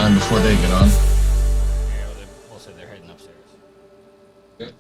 on before they get on. Yeah, we'll say they're heading upstairs. Okay.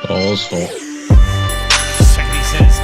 Paul's fault. He says,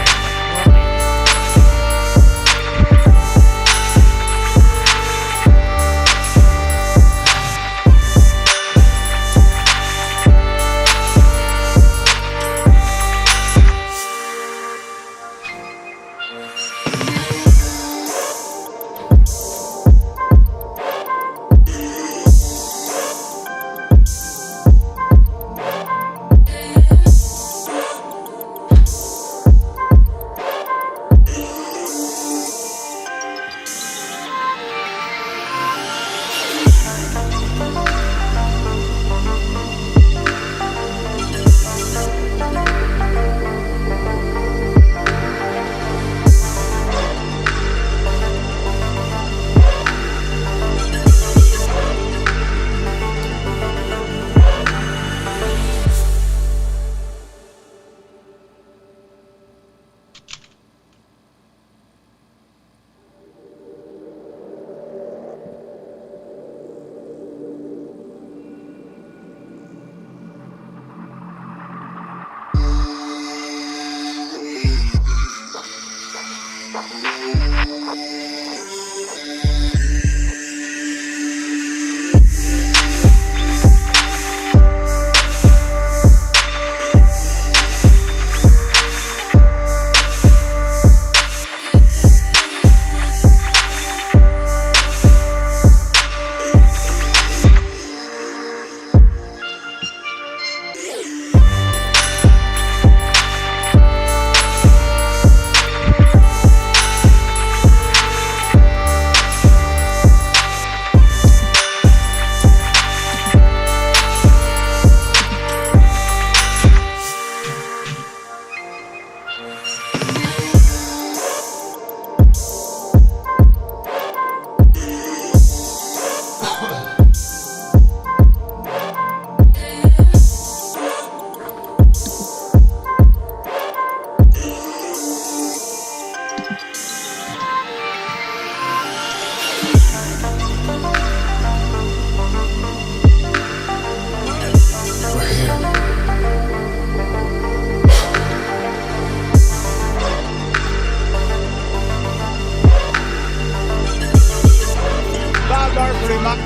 my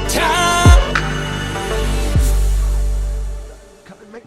time. Come and make.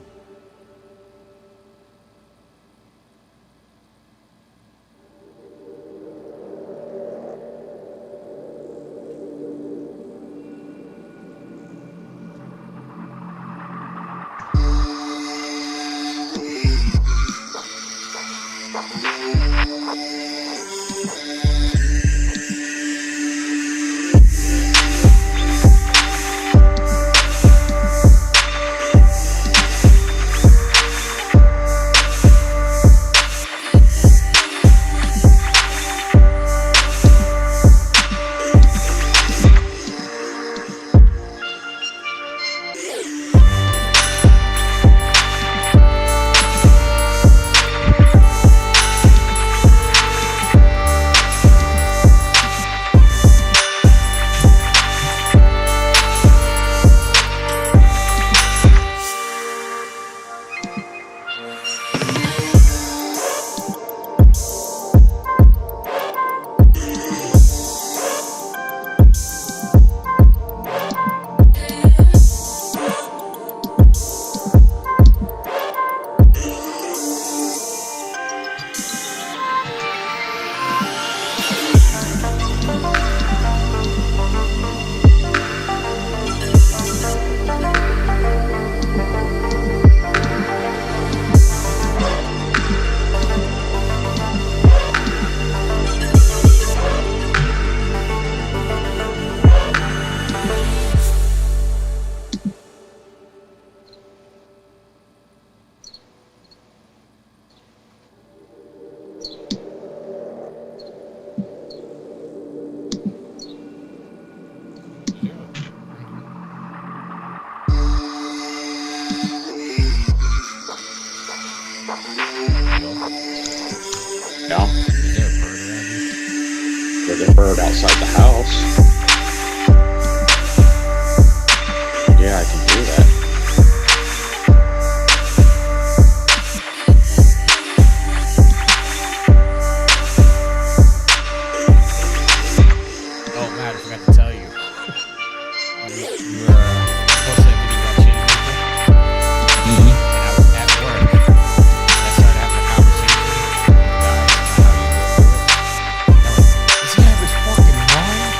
Yeah. Is there a bird around here? There's a bird outside the house. Yeah, I can do that. Oh, Matt, I forgot to tell you. You were posting a video about shitty people. And I was at work. I started having a conversation with the guys about how you go through it. And I'm like, is he out of his fucking mind?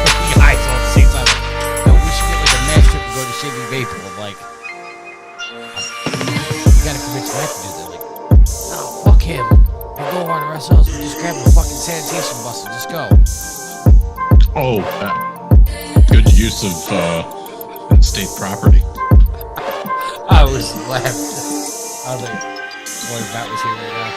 Like, 20 guys all at the same time. Like, no, we should get like a mass trip and go to Shady Vapor. I'm like, you gotta convince Matt to do that. Like, no, fuck him. We'll go on ourselves. We'll just grab a fucking sanitation bus and just go. Oh, good use of state property. I was laughing. I was like, what if that was here right now?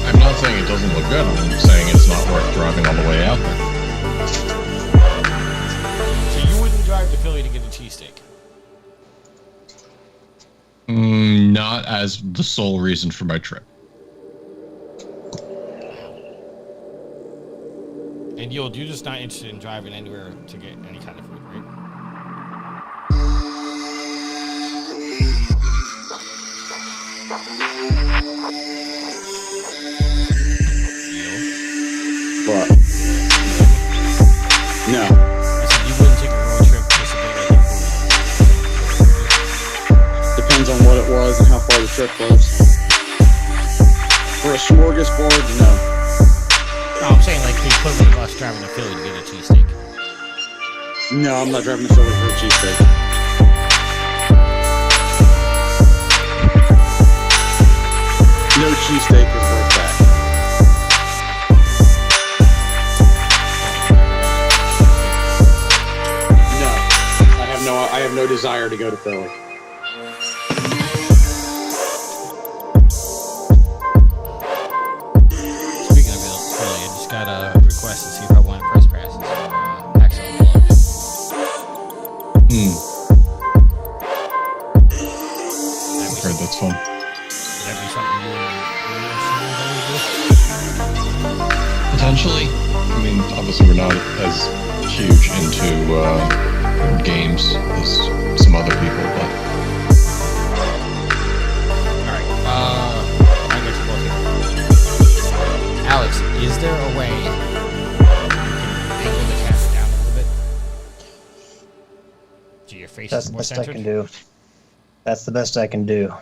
I'm not saying it doesn't look good. I'm saying it's not worth driving all the way out there. So you wouldn't drive to Philly to get a cheesesteak? Not as the sole reason for my trip. And you're just not interested in driving anywhere to get any kind of food, right? But no. I said you wouldn't take a road trip just to get like food. Depends on what it was and how far the trip was. For a smorgasbord, no. No, I'm saying like the equivalent of us driving to Philly to get a cheesesteak. No, I'm not driving to Philly for a cheesesteak. No cheesesteak is worth that. No, I have no desire to go to Philly. Speaking of Philly, I just got a request to see if I want press passes for Axel Unplugged. Heard that's fun. Would that be something you would Potentially. I mean, obviously we're not as huge into games as some other people, but Alright, I guess both here. Alex, is there a way you can angle the camera down a little bit? So your face That's is the more best I centered? can do. That's the best I can do.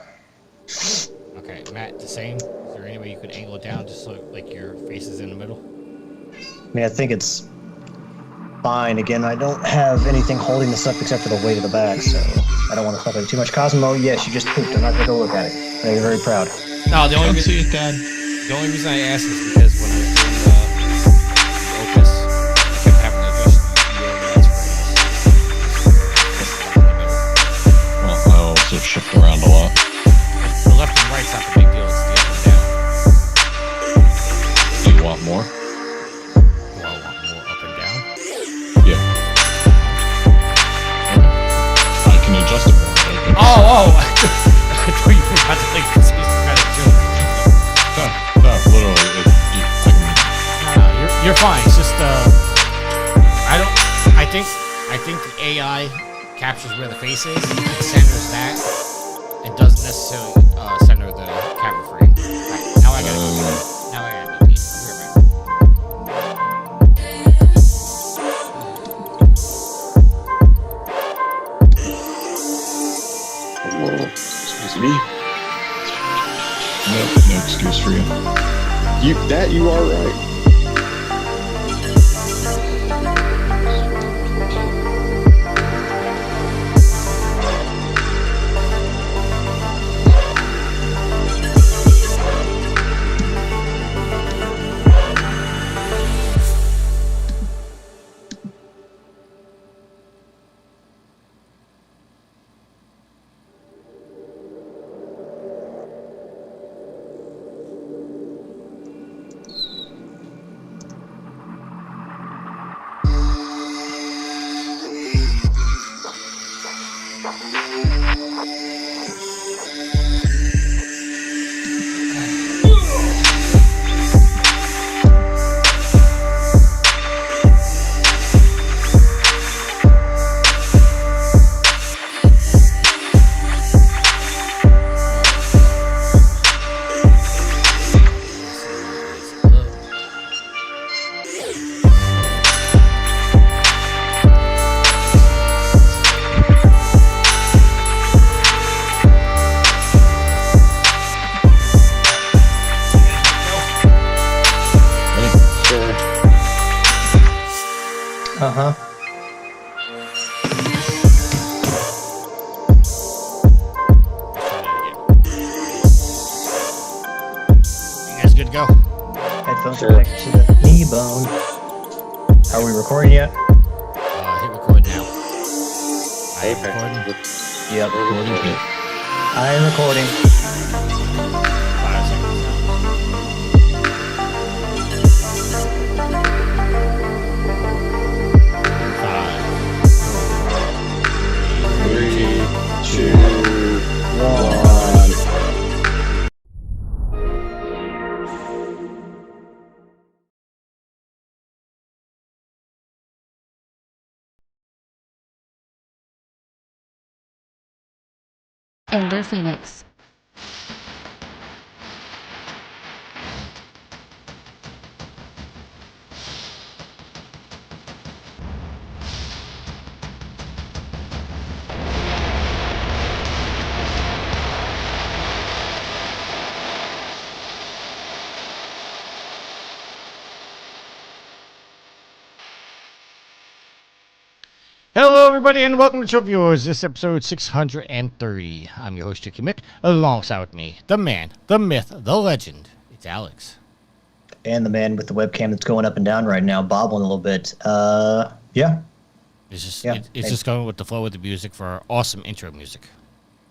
Okay, Matt, the same? Is there any way you could angle it down just so like your face is in the middle? I mean, I think it's fine. Again, I don't have anything holding this up except for the weight of the bag, so I don't want to fuck it too much. Cosmo, yes, you just pooped. I'm not going to go look at it. I'm very proud. No, the only don't reason see it, Dad. the only reason I asked is because when I was doing the Opus, I kept having to adjust your lens for Well, I also shift around a lot. the left and right's not the big deal, it's the up and down. Do you want more? Do I want more up and down? Yeah. I can adjust it more. Oh! I thought you were about to like this is kind of joke. No, literally, I can. You're fine. It's just I think the AI captures where the face is, and centers that, and doesn't necessarily center the camera frame. Right, now I gotta be Excuse me. No excuse for you. You are right. Uh-huh. You guys good to go? Headphones Sure. connected to the knee bone. Are we recording yet? Hit record now. I am Okay. recording. Yep. Recording. I am recording. 5 seconds now. Five. 3, 2, 1. Ender Phoenix. Hello, everybody, and welcome to Show Viewers. This is episode 630. I'm your host, Chicky Mick. Alongside with me, the man, the myth, the legend. It's Alex. And the man with the webcam that's going up and down right now, bobbling a little bit. Yeah. It's just, Yeah, it's just going with the flow of the music for our awesome intro music.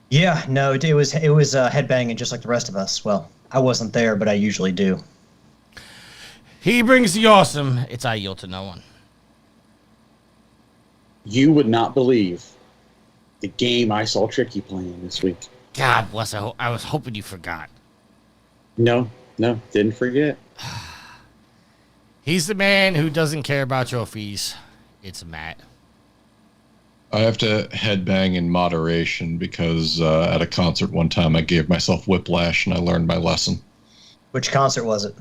Yeah, no, it was headbanging just like the rest of us. Well, I wasn't there, but I usually do. He brings the awesome. It's I yield to no one. You would not believe the game I saw Tricky playing this week. God bless. I was hoping you forgot. No, didn't forget. He's the man who doesn't care about trophies. it's Matt. I have to headbang in moderation because at a concert one time I gave myself whiplash and I learned my lesson. Which concert was it?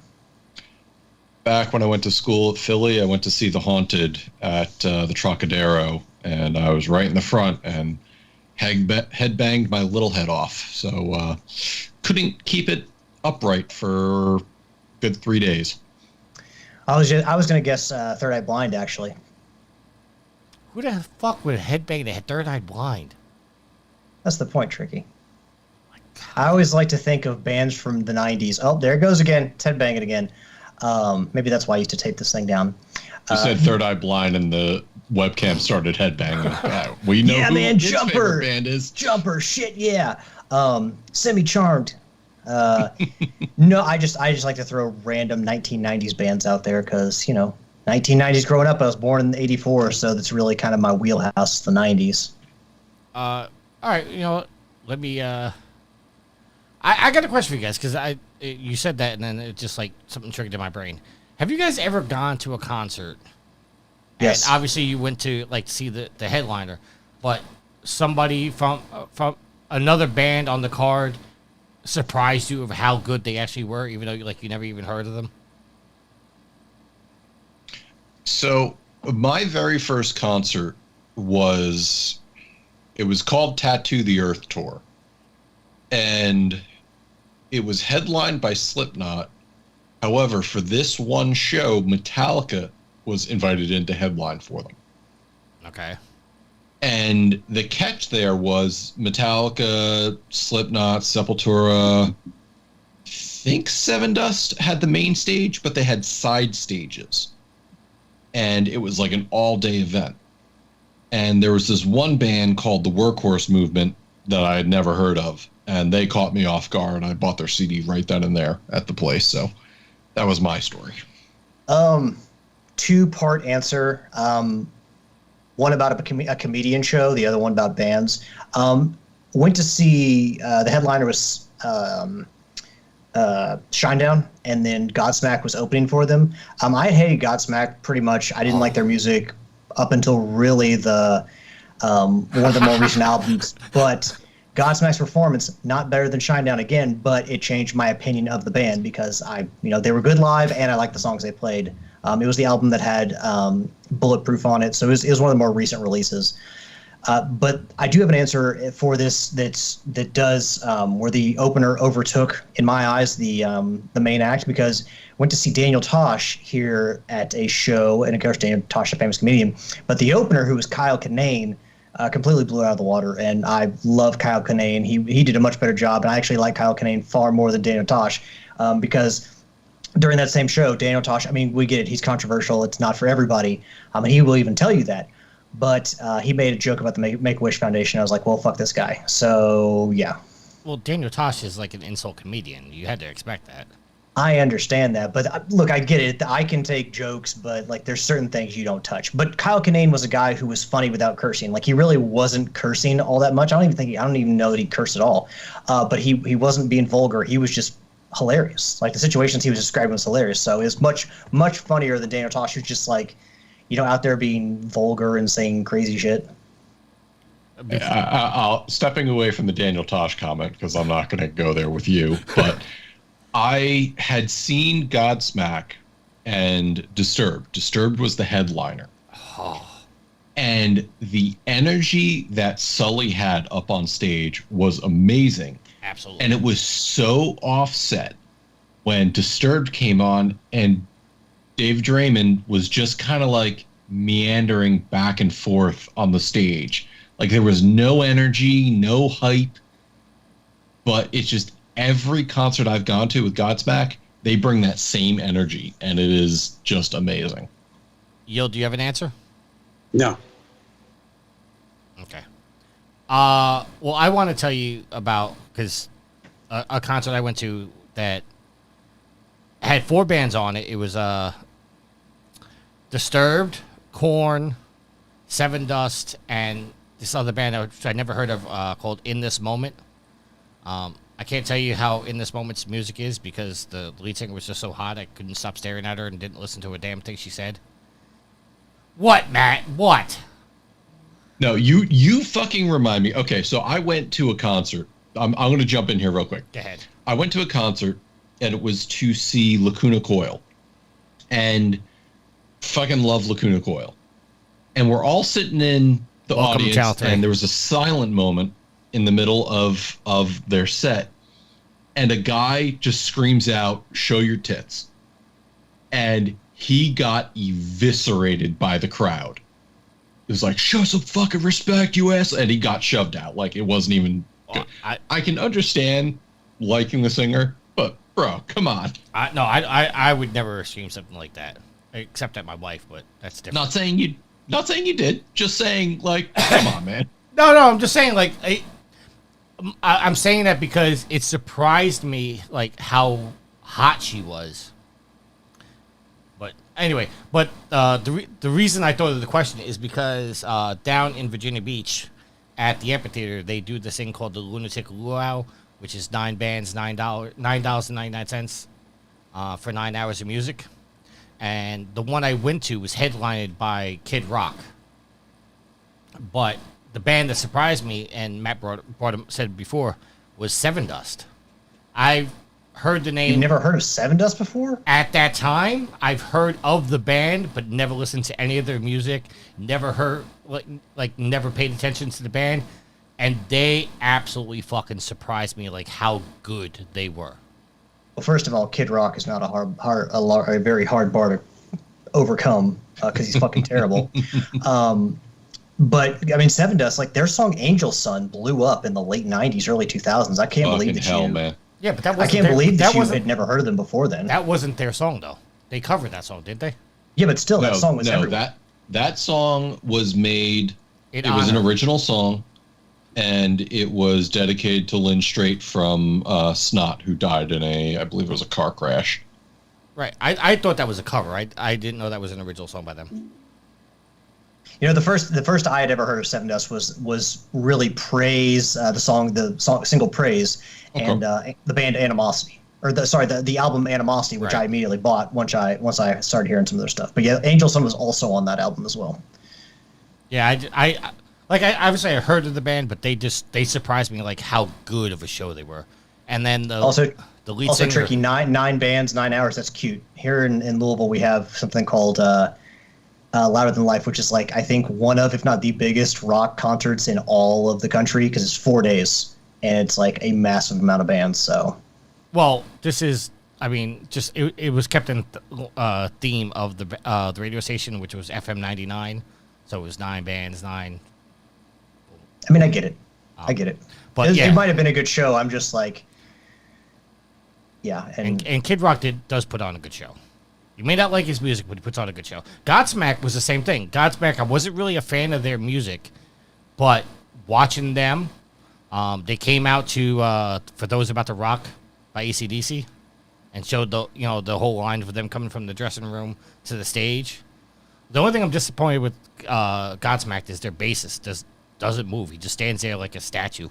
Back when I went to school at Philly, I went to see The Haunted at the Trocadero, and I was right in the front and headbanged my little head off. So couldn't keep it upright for a good 3 days. I was gonna guess Third Eye Blind actually. Who the fuck would headbang the Third Eye Blind? That's the point, Tricky. I always like to think of bands from the 90s. Oh, there it goes again. It's headbanging again. Maybe that's why I used to tape this thing down. You said Third Eye Blind and the webcam started headbanging. We know yeah, who man, his Jumper favorite band is. Jumper, shit, yeah. Semi-Charmed. No, I just like to throw random 1990s bands out there because, 1990s growing up, I was born in '84, so that's really kind of my wheelhouse, the 90s. All right, let me. I got a question for you guys because you said that and then it just like something triggered in my brain. Have you guys ever gone to a concert? Yes. And obviously you went to see the headliner, but somebody from another band on the card surprised you of how good they actually were, even though you never even heard of them. So my very first concert was called Tattoo the Earth Tour. And it was headlined by Slipknot. However, for this one show, Metallica was invited in to headline for them. Okay. And the catch there was Metallica, Slipknot, Sepultura, I think Seven Dust had the main stage, but they had side stages. And it was like an all-day event. And there was this one band called the Workhorse Movement that I had never heard of. And they caught me off guard. I bought their CD right then and there at the place. So that was my story. Two-part answer. One about a comedian show, the other one about bands. Went to see, the headliner was Shinedown, and then Godsmack was opening for them. I hated Godsmack pretty much. I didn't like their music up until really the one of the more recent albums. But Godsmack's performance, not better than Shinedown again, but it changed my opinion of the band because they were good live and I liked the songs they played. It was the album that had Bulletproof on it, so it was one of the more recent releases. But I do have an answer for this that does where the opener overtook, in my eyes, the main act, because went to see Daniel Tosh here at a show, and of course Daniel Tosh, a famous comedian. But the opener, who was Kyle Kinane, completely blew out of the water, and I love Kyle Kinane. He did a much better job, and I actually like Kyle Kinane far more than Daniel Tosh because during that same show, Daniel Tosh, we get it, he's controversial, it's not for everybody, and he will even tell you that. But he made a joke about the Make-A-Wish Foundation. I was like, well, fuck this guy. So, yeah. Well, Daniel Tosh is like an insult comedian. You had to expect that. I understand that. But, look, I get it. I can take jokes, but, there's certain things you don't touch. But Kyle Kinane was a guy who was funny without cursing. He really wasn't cursing all that much. I don't even know that he cursed at all. But he wasn't being vulgar. He was just hilarious. The situations he was describing was hilarious. So it was much, much funnier than Daniel Tosh, who's just out there being vulgar and saying crazy shit. I'll stepping away from the Daniel Tosh comment because I'm not going to go there with you. But I had seen Godsmack and Disturbed. Disturbed was the headliner. Oh. And the energy that Sully had up on stage was amazing. Absolutely. And it was so offset when Disturbed came on and Dave Draymond was just kind of meandering back and forth on the stage. There was no energy, no hype, but it's just every concert I've gone to with Godsmack, they bring that same energy, and it is just amazing. Yield, do you have an answer? No. Okay. Well, I want to tell you about, because a concert I went to that had 4 bands on it. It was Disturbed, Korn, Seven Dust, and this other band which I never heard of called In This Moment. I can't tell you how In This Moment's music is because the lead singer was just so hot I couldn't stop staring at her and didn't listen to a damn thing she said. What, Matt? What? No, you fucking remind me. Okay, so I went to a concert. I'm going to jump in here real quick. Go ahead. I went to a concert, and it was to see Lacuna Coil. And fucking love Lacuna Coil. And we're all sitting in the audience, and there was a silent moment in the middle of their set. And a guy just screams out, "Show your tits." And he got eviscerated by the crowd. It was like, "Show some fucking respect, you ass," and he got shoved out. Like, it wasn't even good. I can understand liking the singer, but bro, come on. I would never assume something like that, except at my wife, but that's different. Not saying you did. Just saying, like, come on, man. No, I'm just saying, like, I'm saying that because it surprised me, like, how hot she was. But anyway, the reason I thought of the question is because down in Virginia Beach at the amphitheater, they do this thing called the Lunatic Luau, which is 9 bands, $9.99 for 9 hours of music. And the one I went to was headlined by Kid Rock. But the band that surprised me, and Matt said before, was Seven Dust. I've heard the name. You've never heard of Seven Dust before? At that time, I've heard of the band, but never listened to any of their music. Never heard, never paid attention to the band. And they absolutely fucking surprised me, like, how good they were. Well, first of all, Kid Rock is not a very hard bar to overcome because he's fucking terrible. But I mean, Seven Dust, like their song "Angel Sun" blew up in the late '90s, early 2000s. I can't believe that man. Yeah, but that wasn't. I can't believe that you had never heard of them before then. That wasn't their song, though. They covered that song, didn't they? Yeah, but still, that song was everywhere. That song was made. It was an original song. And it was dedicated to Lynn Strait from Snot, who died in I believe it was a car crash. Right. I thought that was a cover. I didn't know that was an original song by them. You know, the first I had ever heard of Seven Dust was really Praise, the song single Praise, and the band Animosity, or the album Animosity, which I immediately bought once I started hearing some of their stuff. But yeah, Angel Sun was also on that album as well. Yeah, I obviously I heard of the band, but they surprised me like how good of a show they were. And then the lead singer, tricky, nine bands, 9 hours. That's cute. Here in Louisville, we have something called Louder Than Life, which is like I think one of, if not the biggest rock concerts in all of the country because it's 4 days and it's like a massive amount of bands. So, well, this is. I mean, just it was kept in theme of the radio station, which was FM 99. So it was 9 bands, 9. I mean, I get it. But it might have been a good show. I'm just like, yeah. And Kid Rock does put on a good show. You may not like his music, but he puts on a good show. Godsmack was the same thing. Godsmack, I wasn't really a fan of their music, but watching them, they came out to For Those About to Rock by AC/DC and showed the whole line for them coming from the dressing room to the stage. The only thing I'm disappointed with Godsmack is their bassist doesn't move. He just stands there like a statue.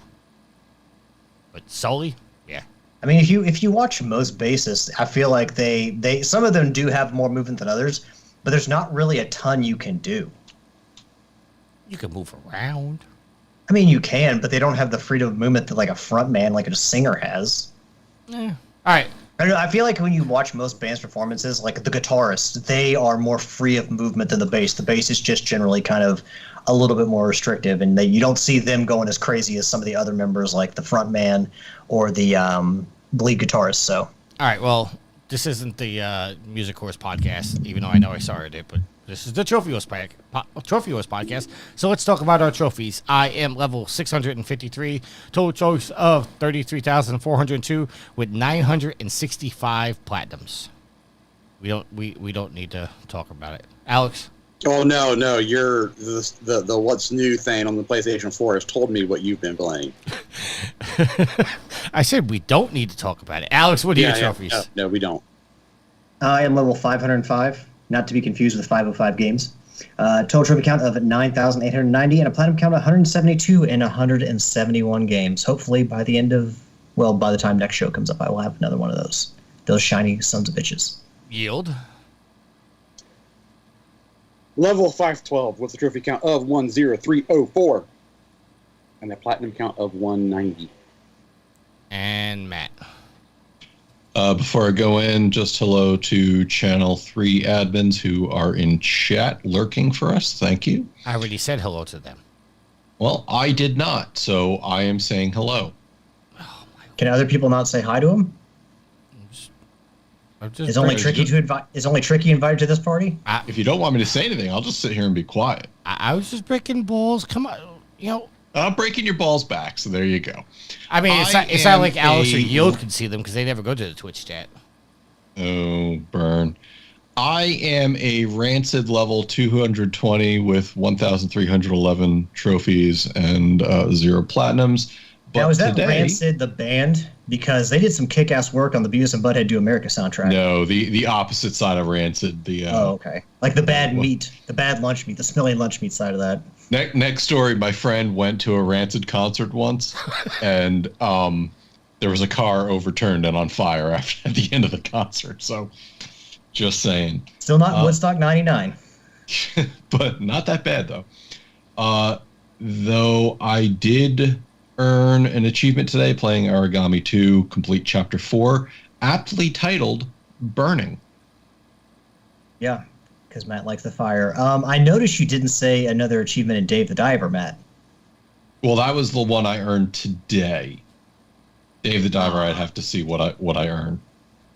But Sully, yeah. I mean, if you watch most bassists, I feel like they some of them do have more movement than others, but there's not really a ton you can do. You can move around. I mean, you can, but they don't have the freedom of movement that like a front man, like a singer has. Yeah. All right. I don't know, I feel like when you watch most bands' performances, like the guitarists, they are more free of movement than the bass. The bass is just generally kind of a little bit more restrictive, and you don't see them going as crazy as some of the other members, like the front man or the lead guitarist. So, all right, well, this isn't the Music Course podcast, even though I know I started it, but this is the Trophy Wars podcast. So let's talk about our trophies. I am level 653, total trophies of 33,402 with 965 platinums. We don't need to talk about it. Alex? Oh no! You're the what's new thing on the PlayStation 4 has told me what you've been playing. I said we don't need to talk about it. Alex, what are your trophies? No, we don't. I am level 505, not to be confused with 505 games. Total trophy count of 9,890 and a platinum count of 172 in 171 games. Hopefully by the time next show comes up, I will have another one of those shiny sons of bitches. Yield. Level 512 with a trophy count of 10304. And a platinum count of 190. And Matt. Before I go in, just hello to Channel 3 admins who are in chat lurking for us. Thank you. I already said hello to them. Well, I did not, so I am saying hello. Can other people not say hi to him? Is only Tricky invited to this party? If you don't want me to say anything, I'll just sit here and be quiet. I was just breaking balls. Come on, I'm breaking your balls back, so there you go. I mean, it's not like Alex or Yield can see them because they never go to the Twitch chat. Oh, burn. I am a rancid level 220 with 1,311 trophies and 0 platinums. But now, is that today, Rancid the band? Because they did some kick-ass work on the Beavis and Butthead Do America soundtrack. No, the opposite side of Rancid. Oh, okay. Like the bad meat, the bad lunch meat, the smelly lunch meat side of that. Next story, my friend went to a Rancid concert once, and there was a car overturned and on fire at the end of the concert. So, just saying. Still not Woodstock 99. But not that bad, though. Though I did earn an achievement today playing Origami 2 Complete Chapter 4, aptly titled Burning. Yeah, because Matt likes the fire. I noticed you didn't say another achievement in Dave the Diver, Matt. Well, that was the one I earned today. Dave the Diver, I'd have to see what I earned.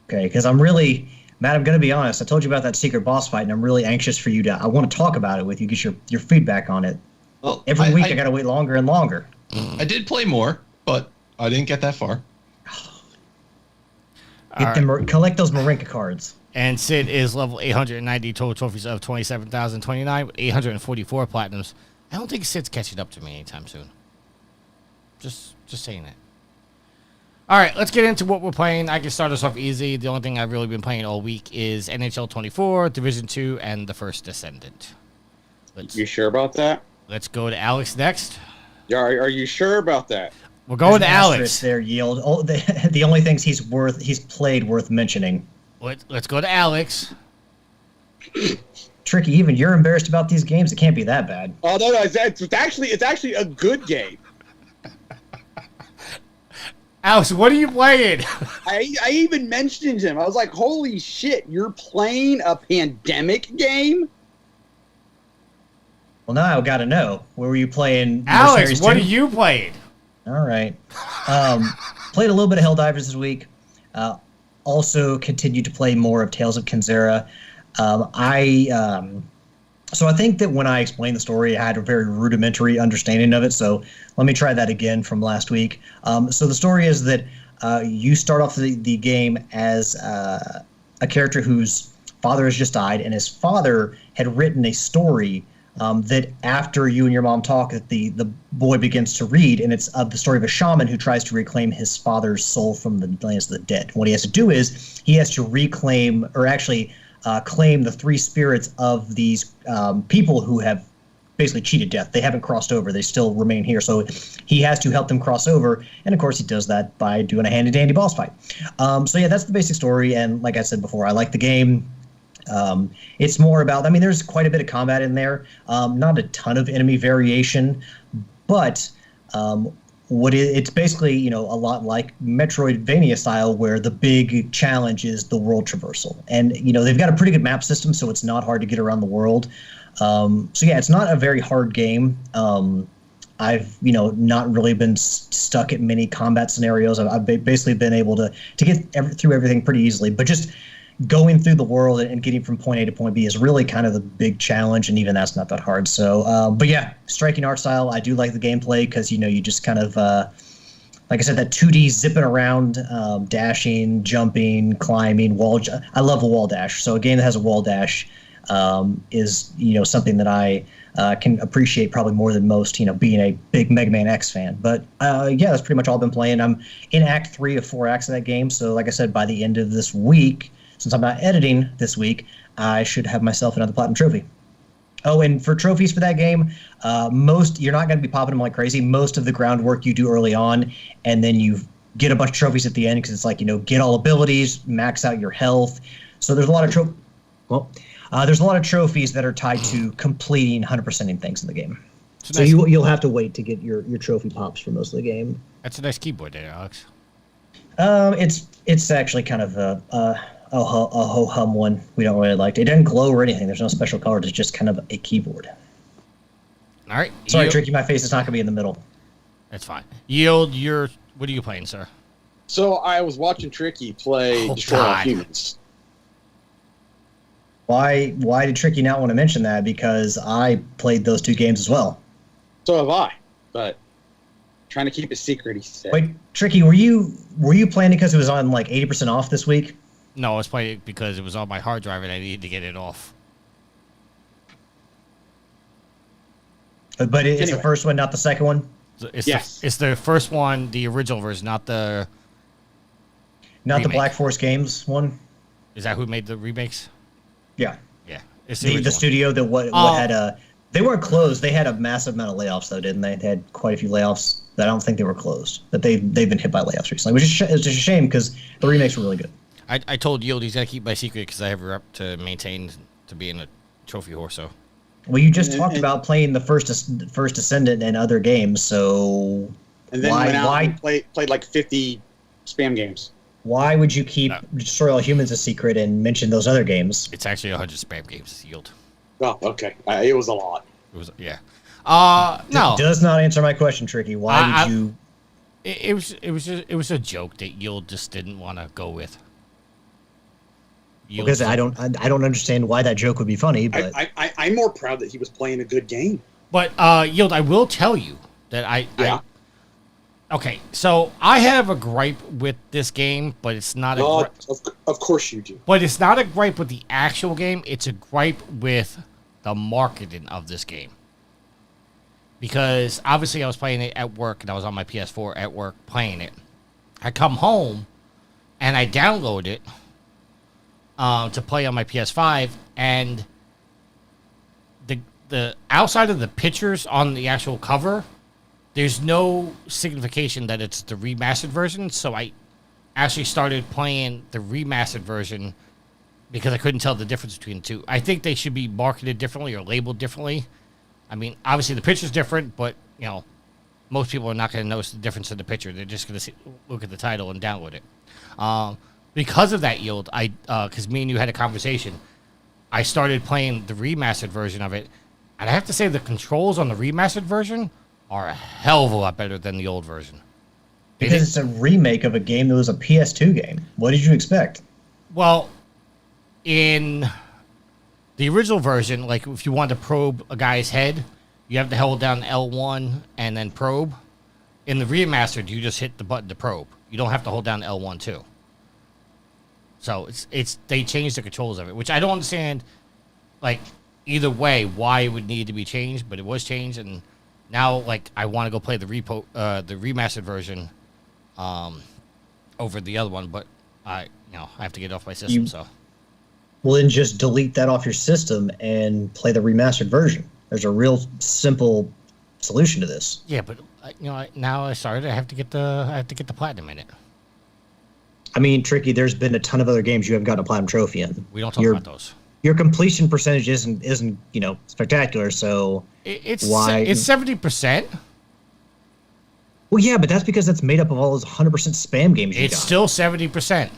Okay, because I'm really... Matt, I'm going to be honest. I told you about that secret boss fight, and I'm really anxious for you to... I want to talk about it with you, get your feedback on it. Well, Every week I got to wait longer and longer. I did play more, but I didn't get that far. Collect those Marinka cards. And Sid is level 890, total trophies of 27,029 with 844 platinums. I don't think Sid's catching up to me anytime soon. Just saying that. All right, let's get into what we're playing. I can start us off easy. The only thing I've really been playing all week is NHL 24, Division 2, and The First Descendant. You sure about that? Let's go to Alex next. Are you sure about that? We're going to Alex. There, Yield. Oh, the only things he's played worth mentioning. Let's go to Alex. Tricky, even you're embarrassed about these games. It can't be that bad. Oh no, it's actually a good game. Alex, what are you playing? I even mentioned him. I was like, holy shit, you're playing a pandemic game? Well, now I've got to know. Where were you playing? Alex, what are you playing? All right. Played a little bit of Helldivers this week. Also continued to play more of Tales of Kenzera. So I think that when I explained the story, I had a very rudimentary understanding of it. So let me try that again from last week. So the story is that you start off the game as a character whose father has just died, and his father had written a story that after you and your mom talk, that the boy begins to read, and it's the story of a shaman who tries to reclaim his father's soul from the lands of the dead. What he has to do is he has to reclaim, or actually claim the 3 spirits of these people who have basically cheated death. They haven't crossed over. They still remain here. So he has to help them cross over. And of course, he does that by doing a handy-dandy boss fight. So yeah, that's the basic story. And like I said before, I like the game. It's more about, there's quite a bit of combat in there. Not a ton of enemy variation, but it's basically, a lot like Metroidvania style, where the big challenge is the world traversal. And, they've got a pretty good map system, so it's not hard to get around the world. So yeah, it's not a very hard game. I've, not really been stuck at many combat scenarios. I've basically been able to get through everything pretty easily, but just going through the world and getting from point A to point B is really kind of the big challenge, and even that's not that hard. So, but yeah, striking art style. I do like the gameplay because, you just kind of, like I said, that 2D zipping around, dashing, jumping, climbing, I love a wall dash. So a game that has a wall dash is, something that I can appreciate probably more than most, being a big Mega Man X fan. But yeah, that's pretty much all I've been playing. I'm in Act 3 of 4 acts of that game. So like I said, by the end of this week, since I'm not editing this week, I should have myself another platinum trophy. Oh, and for trophies for that game, you're not going to be popping them like crazy. Most of the groundwork you do early on, and then you get a bunch of trophies at the end because it's like, get all abilities, max out your health. So there's a lot of There's a lot of trophies that are tied to completing 100%ing things in the game. It's a So nice, you'll have to wait to get your trophy pops for most of the game. that's a nice keyboard there, Alex. It's actually kind of a ho hum one. We don't really like it. It doesn't glow or anything. There's no special color. It's just kind of a keyboard. All right. Sorry, Tricky. My face is not gonna be in the middle. That's fine. Yield, what are you playing, sir? So I was watching Tricky play Oh, Destroy All God. Humans. Why did Tricky not want to mention that? Because I played those two games as well. So have I, but trying to keep it secret, he said. Wait, Tricky, were you playing it because it was on like 80% off this week? No, I was playing it because it was on my hard drive and I needed to get it off. But it's Anyway. the first one, not the second one. So It's Yes. it's the first one, the original version, not the. Not the Remake. Black Forest Games one. Is that who made the remakes? Yeah, Yeah, it's the, the original. studio that what Oh. had they weren't closed. They had a massive amount of layoffs though, didn't they? They had quite a few layoffs. That I don't think they were closed. But they've been hit by layoffs recently, which is it's just a shame because the remakes were really good. I told Yield he's got to keep my secret because I have a rep to maintain to being a trophy whore. So Well, you just And- talked and- about playing the first Ascendant and other games, so And then why went out why and played like 50 spam games. why would you keep No. Destroy All Humans a secret and mention those other games? it's actually 100 spam games. Yield. Oh, okay. It was a lot. It was no. Does not answer my question, Tricky. Why did you? It was a joke that Yield just didn't want to go with. Yield- Because I don't understand why that joke would be funny, but I'm more proud that he was playing a good game. But Yield, I will tell you that Yeah. okay, so I have a gripe with this game, but it's not a Oh, gripe, of course you do. but it's not a gripe with the actual game. It's a gripe with the marketing of this game. Because obviously I was playing it at work and I was on my PS4 at work playing it. I come home and I download it to play on my PS5, and the outside of the pictures on the actual cover, there's no signification that it's the remastered version. So I actually started playing the remastered version because I couldn't tell the difference between the two. I think they should be marketed differently or labeled differently. I mean, obviously the picture's different, but you know, most people are not going to notice the difference in the picture. They're just going to look at the title and download it. Because of that, Yield, because me and you had a conversation, I started playing the remastered version of it, and I have to say the controls on the remastered version are a hell of a lot better than the old version. They because didn't- it's a remake of a game that was a PS2 game. What did you expect? Well, in the original version, like if you want to probe a guy's head, you have to hold down L1 and then probe. In the remastered, you just hit the button to probe. You don't have to hold down L1 too. So it's they changed the controls of it, which I don't understand. Like either way, why it would need to be changed, but it was changed, and now like I want to go play the remastered version, over the other one, but I have to get it off my system. So Well, then just delete that off your system and play the remastered version. There's a real simple solution to this. yeah, but now I started. I have to get the platinum in it. I mean, Tricky, there's been a ton of other games you haven't gotten a platinum trophy in. We don't talk Your- about those. Your completion percentage isn't spectacular. So, It's Why- it's 70%. well, yeah, but that's because that's made up of all those 100% spam games you It's got. still 70%.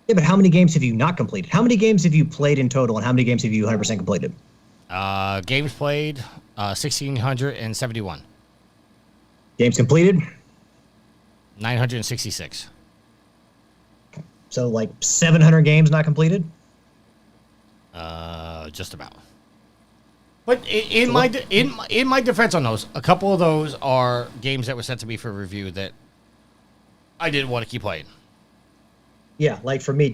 Yeah, but how many games have you not completed? How many games have you played in total, and how many games have you 100% completed? Games played, 1,671, Games completed? 966. So like 700 games not completed? Just about. But in my defense on those, a couple of those are games that were sent to me for review that I didn't want to keep playing. Yeah, like for me,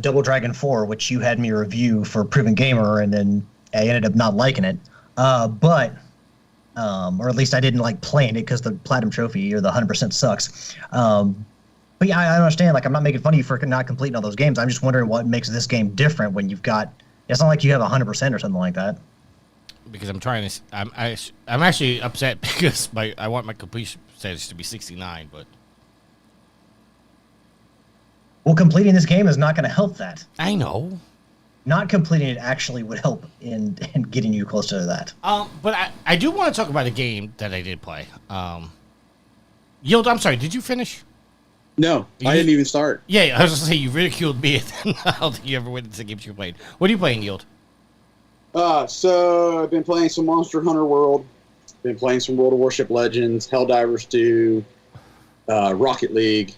Double Dragon 4, which you had me review for Proven Gamer, and then I ended up not liking it. Or at least I didn't like playing it because the Platinum Trophy or the 100% sucks. But yeah, I understand. Like, I'm not making fun of you for not completing all those games. I'm just wondering what makes this game different when you've got. It's not like you have 100% or something like that. Because I'm trying to, I'm actually upset because I want my completion percentage to be 69, but Well, completing this game is not going to help that. I know. not completing it actually would help in getting you closer to that. But I do want to talk about a game that I did play. Yield, I'm sorry, did you finish? No, I didn't even start. Yeah, I was going to say, you ridiculed me. I don't think you ever went into the games you played. What are you playing, Yield? So I've been playing some Monster Hunter World. Been playing some World of Warship Legends, Helldivers 2, Rocket League.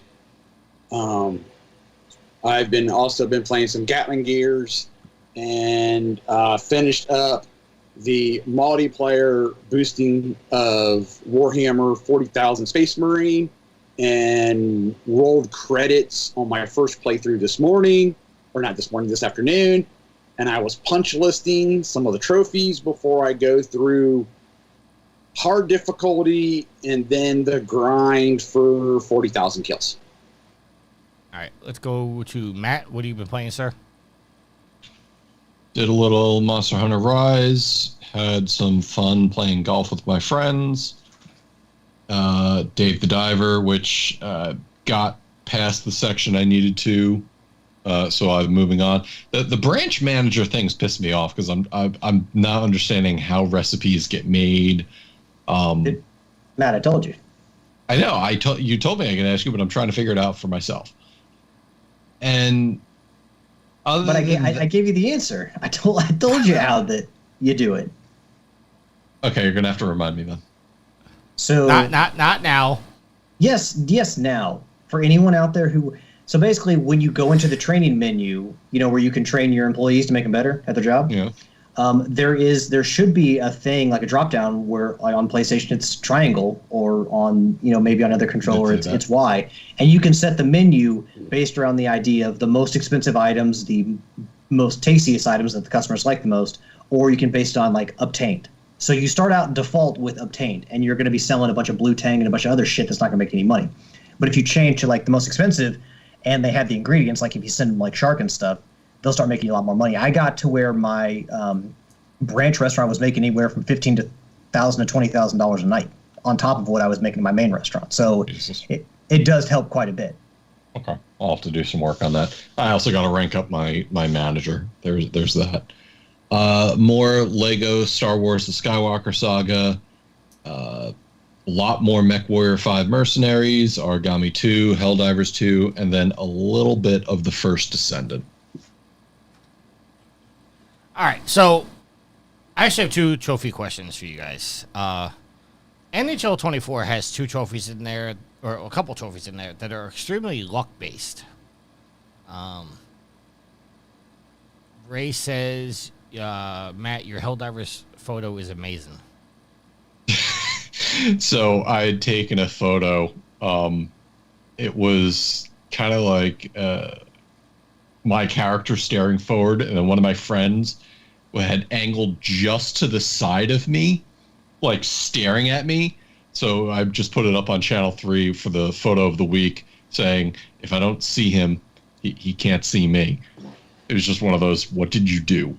I've also been playing some Gatling Gears, and finished up the multiplayer boosting of Warhammer 40,000 Space Marine, and rolled credits on my first playthrough this morning, or not this morning, this afternoon. And I was punch listing some of the trophies before I go through hard difficulty and then the grind for 40,000 kills. All right, let's go to Matt. What have you been playing, sir? Did a little Monster Hunter Rise. Had some fun playing golf with my friends. Dave the Diver, which got past the section I needed to, so I'm moving on. The branch manager things piss me off because I'm not understanding how recipes get made. Matt, I told you. I know. You told me I could ask you, but I'm trying to figure it out for myself. And I gave you the answer. I told you how that you do it. Okay, you're gonna have to remind me then. So not now. Yes, now. For anyone out there so basically when you go into the training menu, where you can train your employees to make them better at their job. Yeah. There should be a thing like a drop down where like on PlayStation it's triangle, or on maybe on other controller it's Y, and you can set the menu based around the idea of the most expensive items, the most tastiest items that the customers like the most, or you can base it on like obtained. So you start out default with obtained, and you're going to be selling a bunch of blue tang and a bunch of other shit that's not going to make any money. But if you change to like the most expensive, and they have the ingredients, like if you send them like shark and stuff, they'll start making a lot more money. I got to where my branch restaurant was making anywhere from $15,000 to $20,000 a night on top of what I was making in my main restaurant. So it does help quite a bit. Okay, I'll have to do some work on that. I also got to rank up my manager. There's that. More Lego Star Wars: The Skywalker Saga. A lot more MechWarrior 5 Mercenaries, Origami 2, Helldivers 2, and then a little bit of the first Descendant. All right, so I actually have two trophy questions for you guys. NHL 24 has two trophies in there, or a couple trophies in there, that are extremely luck-based. Ray says, Matt, your Helldivers photo is amazing. So I had taken a photo. It was kind of like my character staring forward, and then one of my friends had angled just to the side of me, like staring at me. So I just put it up on Channel 3 for the photo of the week, saying, if I don't see him, he can't see me. It was just one of those, what did you do?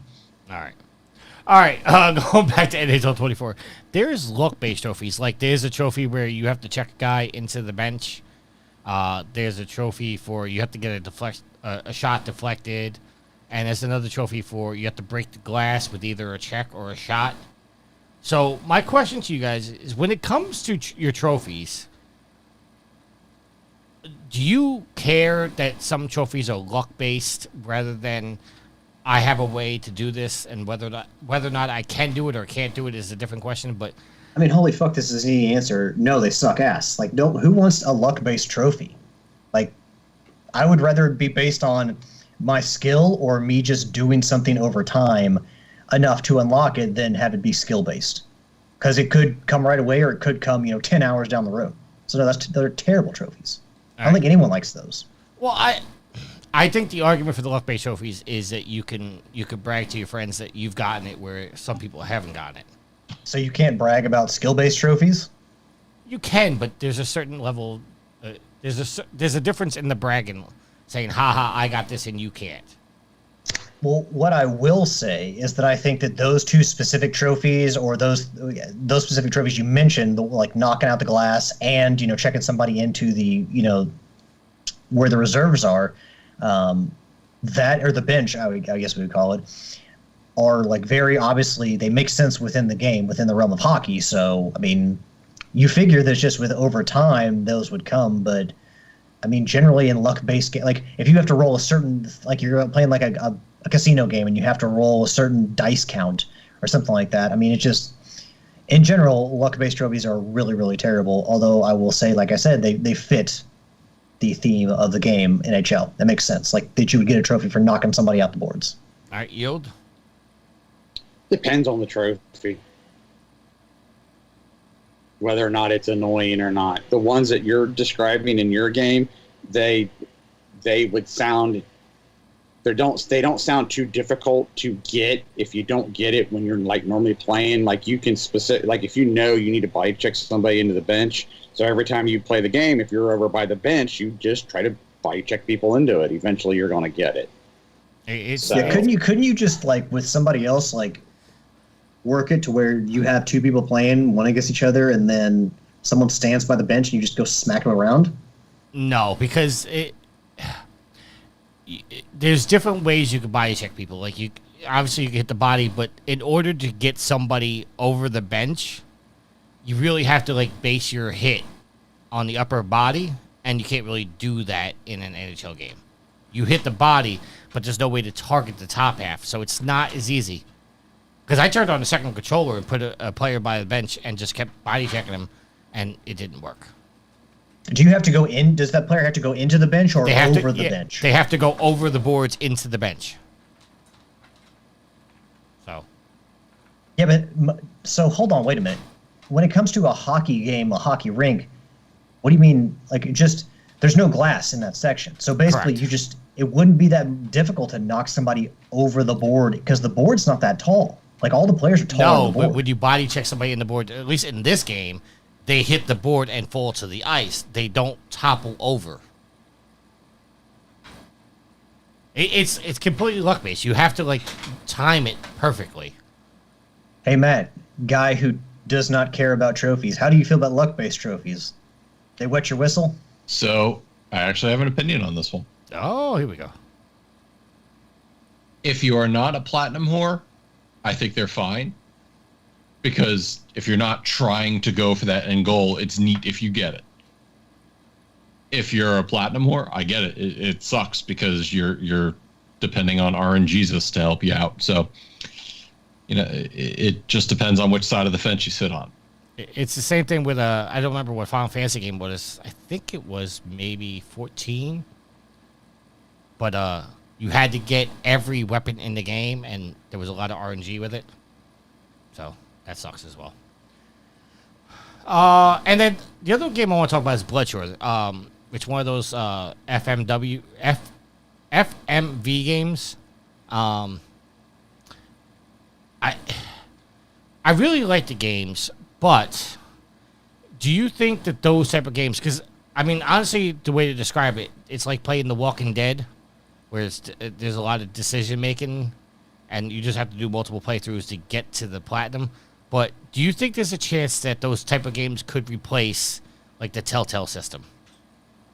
All right, going back to NHL 24, there's luck-based trophies. Like, there's a trophy where you have to check a guy into the bench. There's a trophy for you have to get a shot deflected. And there's another trophy for you have to break the glass with either a check or a shot. So my question to you guys is, when it comes to your trophies, do you care that some trophies are luck-based rather than I have a way to do this, and whether or not I can do it or can't do it is a different question? But I mean, holy fuck, this is an easy answer. No, they suck ass. Like, who wants a luck-based trophy? Like, I would rather it be based on my skill or me just doing something over time enough to unlock it than have it be skill-based. Because it could come right away, or it could come, 10 hours down the road. So no, they're terrible trophies. I don't think anyone likes those. Well, I think the argument for the luck-based trophies is that you can brag to your friends that you've gotten it where some people haven't gotten it. So you can't brag about skill-based trophies? You can, but there's a certain level. There's a difference in the bragging, saying, "Ha, I got this and you can't." Well, what I will say is that I think that those two specific trophies, or those specific trophies you mentioned, like knocking out the glass and checking somebody into the where the reserves are, that or the bench, I guess we would call it, are like very obviously they make sense within the game, within the realm of hockey. So I mean, you figure that just with over time those would come, but I mean generally in luck-based game, like if you have to roll a certain, like you're playing like a casino game and you have to roll a certain dice count or something like that. I mean, it's just in general luck-based trophies are really really terrible. Although I will say, like I said, they fit the theme of the game NHL. That makes sense. Like that you would get a trophy for knocking somebody out the boards. All right, Yield. Depends on the trophy, whether or not it's annoying or not. The ones that you're describing in your game, they would sound they don't sound too difficult to get if you don't get it when you're like normally playing. Like you can like if you know you need to body check somebody into the bench, so every time you play the game, if you're over by the bench, you just try to body check people into it. Eventually, you're going to get it. Yeah, couldn't you just like with somebody else like work it to where you have two people playing one against each other, and then someone stands by the bench and you just go smack them around? No, because there's different ways you can body check people. Like you obviously you can hit the body, but in order to get somebody over the bench, you really have to like base your hit on the upper body, and you can't really do that in an NHL game. You hit the body, but there's no way to target the top half, so it's not as easy. Because I turned on the second controller and put a player by the bench and just kept body checking him, and it didn't work. Do you have to go in? Does that player have to go into the bench or over the bench? They have to go over the boards into the bench. So. Yeah, but so hold on, wait a minute. When it comes to a hockey game, a hockey rink, what do you mean? Like there's no glass in that section. So basically, Correct. It wouldn't be that difficult to knock somebody over the board because the board's not that tall. Like all the players are tall. No, but when you body check somebody in the board, at least in this game, they hit the board and fall to the ice. They don't topple over. It's completely luck based. You have to like time it perfectly. Hey Matt, guy who does not care about trophies. How do you feel about luck based trophies? They wet your whistle? So I actually have an opinion on this one. Oh, here we go. If you are not a platinum whore, I think they're fine. Because if you're not trying to go for that end goal, it's neat if you get it. If you're a platinum whore, I get it. It sucks because you're depending on RNGesus to help you out. So, it just depends on which side of the fence you sit on. It's the same thing with I don't remember what Final Fantasy game was. I think it was maybe 14. But you had to get every weapon in the game, and there was a lot of RNG with it. So that sucks as well. And then the other game I want to talk about is Bloodshore. It's one of those FMV games. I really like the games, but do you think that those type of games, because I mean honestly the way to describe it, it's like playing The Walking Dead, where there's a lot of decision making and you just have to do multiple playthroughs to get to the platinum. But do you think there's a chance that those type of games could replace like the Telltale system,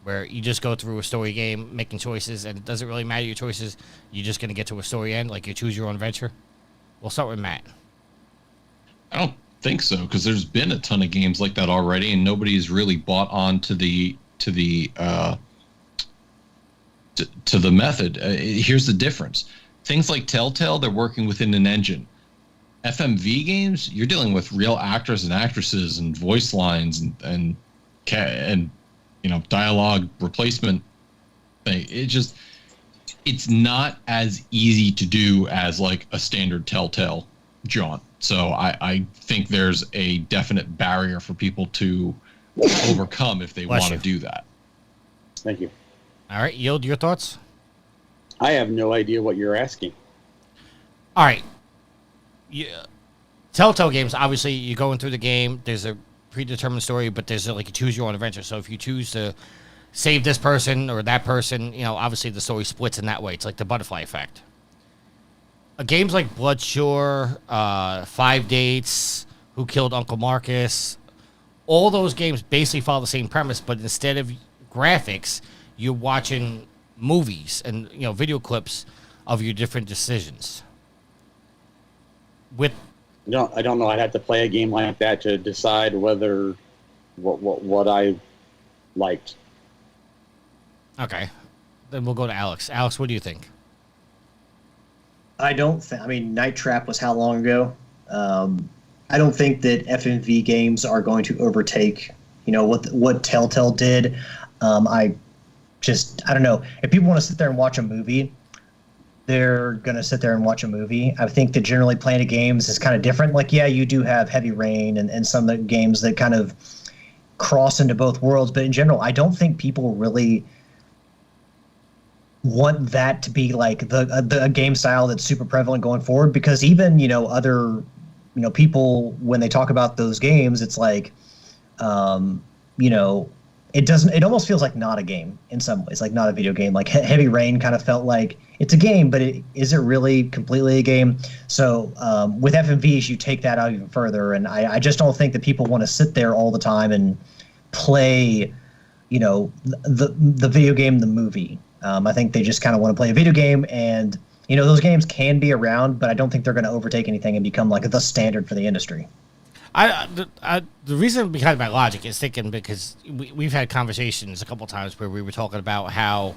where you just go through a story game making choices and it doesn't really matter your choices, you're just going to get to a story end, like you choose your own adventure? We'll start with Matt. I don't think so, because there's been a ton of games like that already, and nobody's really bought on to the method. Here's the difference: things like Telltale, they're working within an engine. FMV games, you're dealing with real actors and actresses and voice lines and dialogue replacement thing. It's not as easy to do as like a standard Telltale jaunt. So I think there's a definite barrier for people to overcome if they want to do that. Thank you. All right, Yield, your thoughts? I have no idea what you're asking. All right. Yeah. Telltale games, obviously, you're going through the game. There's a predetermined story, but there's like a choose your own adventure. So if you choose to save this person or that person, obviously the story splits in that way. It's like the butterfly effect. Games like Bloodshore, 5 Dates, Who Killed Uncle Marcus, all those games basically follow the same premise, but instead of graphics, you're watching movies and video clips of your different decisions. With I don't know. I'd have to play a game like that to decide whether what I liked. Okay, then we'll go to Alex. Alex, what do you think? I mean, Night Trap was how long ago? I don't think that FMV games are going to overtake, what Telltale did. I don't know. If people want to sit there and watch a movie, they're going to sit there and watch a movie. I think that generally playing games is kind of different. Like, yeah, you do have Heavy Rain and some of the games that kind of cross into both worlds. But in general, I don't think people really want that to be like the game style that's super prevalent going forward, because even other people, when they talk about those games, it's like it almost feels like not a game in some ways, like not a video game. Like Heavy Rain kind of felt like it's a game, but is it really completely a game? So with FMVs, you take that out even further, and I just don't think that people want to sit there all the time and play the video game, the movie. I think they just kind of want to play a video game, and those games can be around, but I don't think they're going to overtake anything and become like the standard for the industry. The reason behind my logic is thinking because we've had conversations a couple times where we were talking about how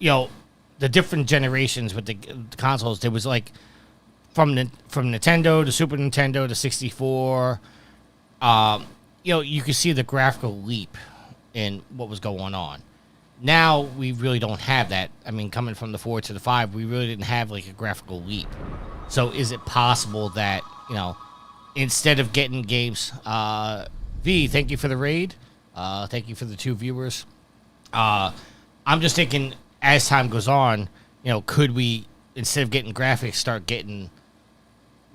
the different generations with the consoles. There was like from Nintendo to Super Nintendo to 64. You could see the graphical leap in what was going on. Now we really don't have that. I mean, coming from the 4 to the 5, we really didn't have like a graphical leap. So is it possible that, instead of getting games, V, thank you for the raid. Thank you for the 2 viewers. I'm just thinking as time goes on, could we, instead of getting graphics, start getting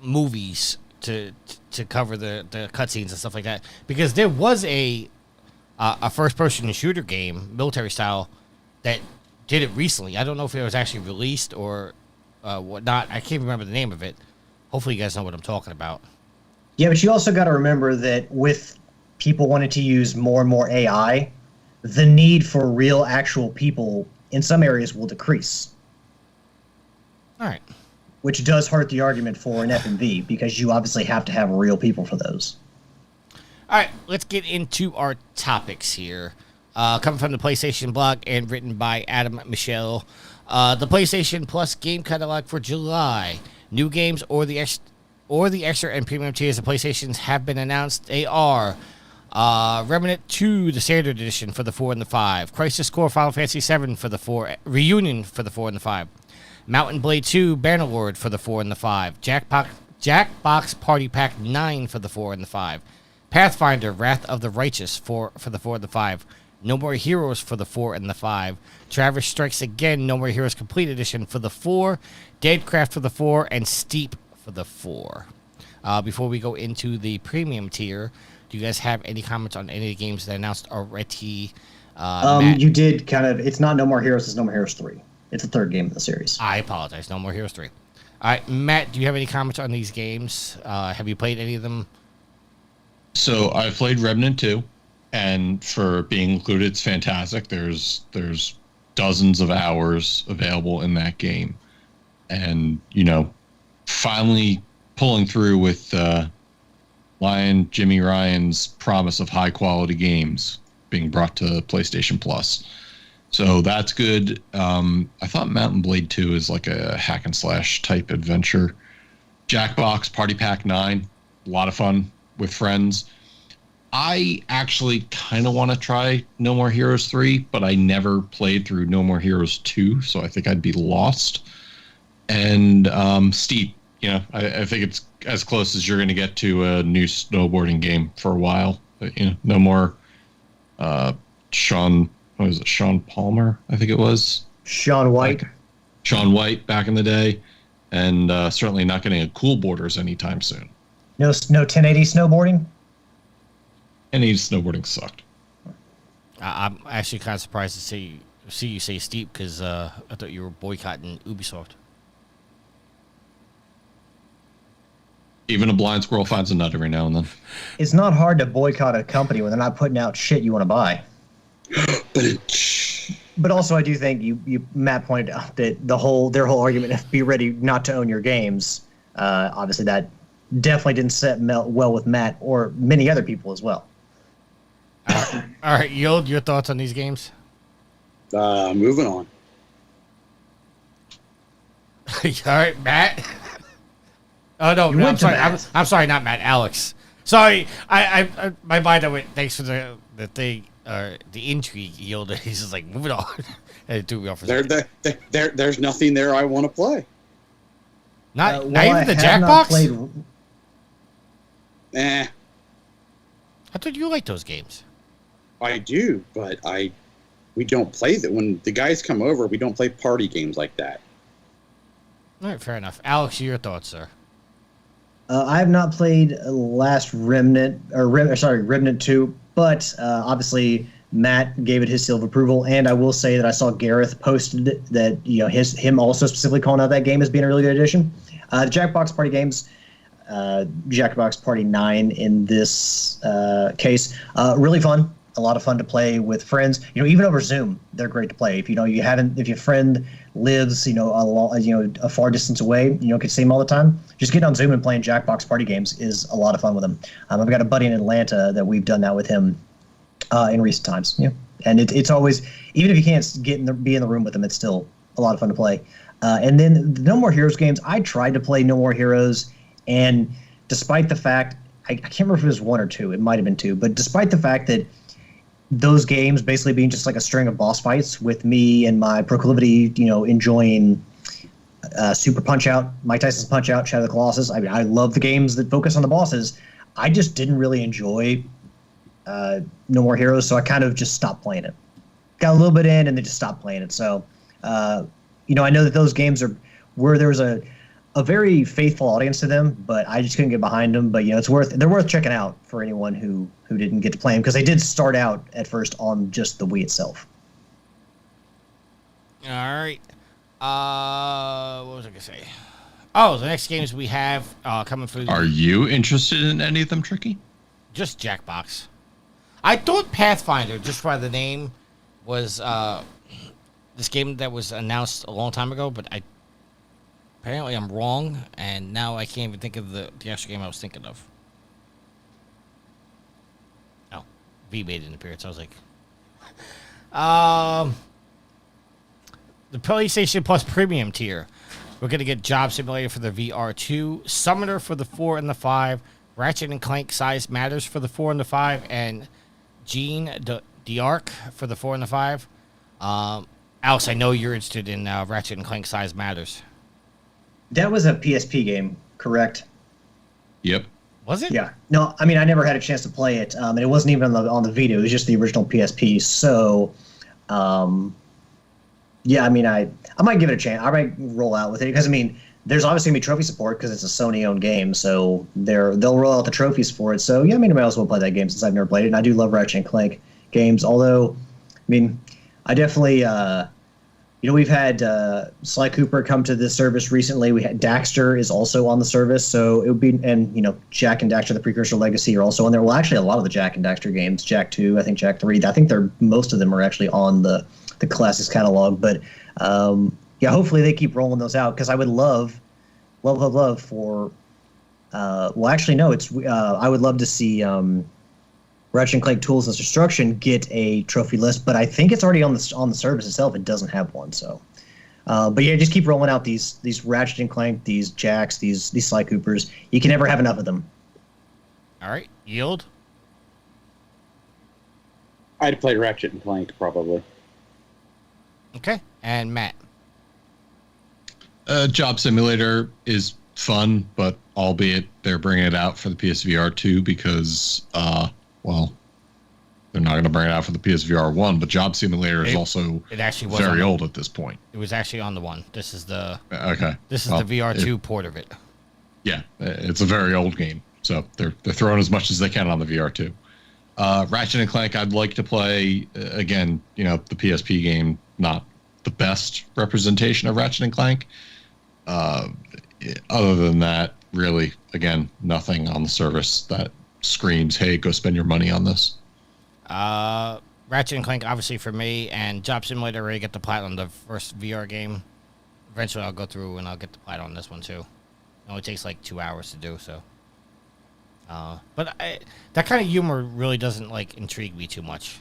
movies to cover the cutscenes and stuff like that? Because there was a first-person shooter game, military style, that did it recently. I don't know if it was actually released or whatnot. I can't remember the name of it. Hopefully you guys know what I'm talking about. Yeah, but you also got to remember that with people wanting to use more and more AI, the need for real, actual people in some areas will decrease. All right. Which does hurt the argument for an FMV, because you obviously have to have real people for those. All right, let's get into our topics here. Coming from the PlayStation blog and written by Adam Michelle. The PlayStation Plus game catalog for July. New games or the extra and premium tiers of PlayStations have been announced. They are Remnant 2, the Standard Edition for the 4 and the 5. Crisis Core Final Fantasy 7 for the 4. Reunion for the 4 and the 5. Mountain Blade 2, Bannerlord for the 4 and the 5. Jackbox Party Pack 9 for the 4 and the 5. Pathfinder, Wrath of the Righteous for the 4 and the 5. No More Heroes for the 4 and the 5. Travis Strikes Again, No More Heroes Complete Edition for the 4. Deadcraft for the 4, and Steep for the 4. Before we go into the premium tier, do you guys have any comments on any of the games that announced already? You did kind of. It's not No More Heroes, it's No More Heroes 3. It's the third game of the series. I apologize. No More Heroes 3. All right, Matt, do you have any comments on these games? Have you played any of them? So I've played Remnant 2, and for being included, it's fantastic. There's dozens of hours available in that game. And, finally pulling through with Jimmy Ryan's promise of high-quality games being brought to PlayStation Plus. So that's good. I thought Mountain Blade 2 is like a hack-and-slash type adventure. Jackbox Party Pack 9, a lot of fun with friends. I actually kind of want to try No More Heroes 3, but I never played through No More Heroes 2, so I think I'd be lost. And Steep, I think it's as close as you're going to get to a new snowboarding game for a while. No more Sean Palmer, I think it was. Sean White. Sean White back in the day. And certainly not getting a Cool Borders anytime soon. No 1080 snowboarding? Any snowboarding sucked. I'm actually kind of surprised to see you say Steep, because I thought you were boycotting Ubisoft. Even a blind squirrel finds a nut every now and then. It's not hard to boycott a company when they're not putting out shit you want to buy. But also, I do think Matt pointed out that their whole argument of be ready not to own your games. Obviously, that definitely didn't set well with Matt or many other people as well. All right, Yield, your thoughts on these games? Moving on. All right, Matt. Oh no, I'm sorry. I'm sorry, not Matt. Alex. Sorry, I my mind. I went. Thanks for the thing. The intrigue Yield. He's just like moving on. And it threw me off for a second. There's nothing there I want to play. Not even the Jackbox. Jackbox. Eh, I thought you liked those games. I do, but we don't play that. When the guys come over, we don't play party games like that. All right, fair enough. Alex, your thoughts, sir? I have not played Last Remnant Remnant 2, but obviously Matt gave it his seal of approval, and I will say that I saw Gareth posted that him also specifically calling out that game as being a really good addition. The Jackbox Party games, Jackbox Party 9 in this case, really fun. A lot of fun to play with friends. Even over Zoom, they're great to play. If your friend lives, a far distance away, can see him all the time. Just getting on Zoom and playing Jackbox Party games is a lot of fun with him. I've got a buddy in Atlanta that we've done that with him in recent times. And it's always, even if you can't be in the room with them, it's still a lot of fun to play. And then the No More Heroes games, I tried to play No More Heroes, and despite the fact, I can't remember if it was 1 or 2, it might have been 2, but despite the fact that those games basically being just like a string of boss fights with me and my proclivity, enjoying Super Punch-Out, Mike Tyson's Punch-Out, Shadow of the Colossus. I mean, I love the games that focus on the bosses. I just didn't really enjoy No More Heroes, so I kind of just stopped playing it. Got a little bit in and then just stopped playing it. So, I know that those games are where there's a very faithful audience to them, but I just couldn't get behind them. But they're worth checking out for anyone who didn't get to play them, because they did start out at first on just the Wii itself. All right. What was I gonna say? Oh, the next games we have coming through. Are you interested in any of them, Tricky? Just Jackbox. I thought Pathfinder, just by the name, was this game that was announced a long time ago, but apparently I'm wrong, and now I can't even think of the actual game I was thinking of. Oh, V made an appearance. I was like, the PlayStation Plus Premium tier. We're going to get Job Simulator for the VR2, Summoner for the 4 and the 5, Ratchet and Clank Size Matters for the 4 and the 5, and Gene d'Arc for the 4 and the 5. Alex, I know you're interested in Ratchet and Clank Size Matters. That was a PSP game, correct? Yep. Was it? Yeah. No, I mean, I never had a chance to play it, and it wasn't even on the Vita. It was just the original PSP. So, yeah, I mean, I might give it a chance. I might roll out with it because, I mean, there's obviously going to be trophy support because it's a Sony-owned game, so they'll roll out the trophies for it. So, yeah, I mean, I might as well play that game since I've never played it, and I do love Ratchet and Clank games, although, I mean, I definitely... we've had Sly Cooper come to this service recently. We had Daxter is also on the service, so it would be, and Jak and Daxter, the Precursor Legacy, are also on there. Well, actually, a lot of the Jak and Daxter games, Jak 2, I think Jak 3, I think most of them are actually on the Classics catalog. But yeah, hopefully they keep rolling those out because I would love for. Well, actually, no, it's I would love to see. Ratchet and Clank Tools and Destruction get a trophy list, but I think it's already on the service itself. It doesn't have one, so. But yeah, just keep rolling out these Ratchet and Clank, these Jacks, these Sly Coopers. You can never have enough of them. All right, Yield. I'd play Ratchet and Clank probably. Okay, and Matt. Job Simulator is fun, but albeit they're bringing it out for the PSVR 2 because, well, they're not going to bring it out for the PSVR 1, but Job Simulator is also very old at this point. It was actually on the one. This is the okay. This is the VR2 port of it. Yeah, it's a very old game, so they're throwing as much as they can on the VR2. Ratchet and Clank, I'd like to play again. The PSP game, not the best representation of Ratchet and Clank. Other than that, really, again, nothing on the service that screams, "Hey, go spend your money on this." Ratchet and Clank, obviously for me, and Job Simulator. I already get the platinum on the first VR game. Eventually, I'll go through and I'll get the platinum on this one too. It only takes like 2 hours to do so. But that kind of humor really doesn't like intrigue me too much.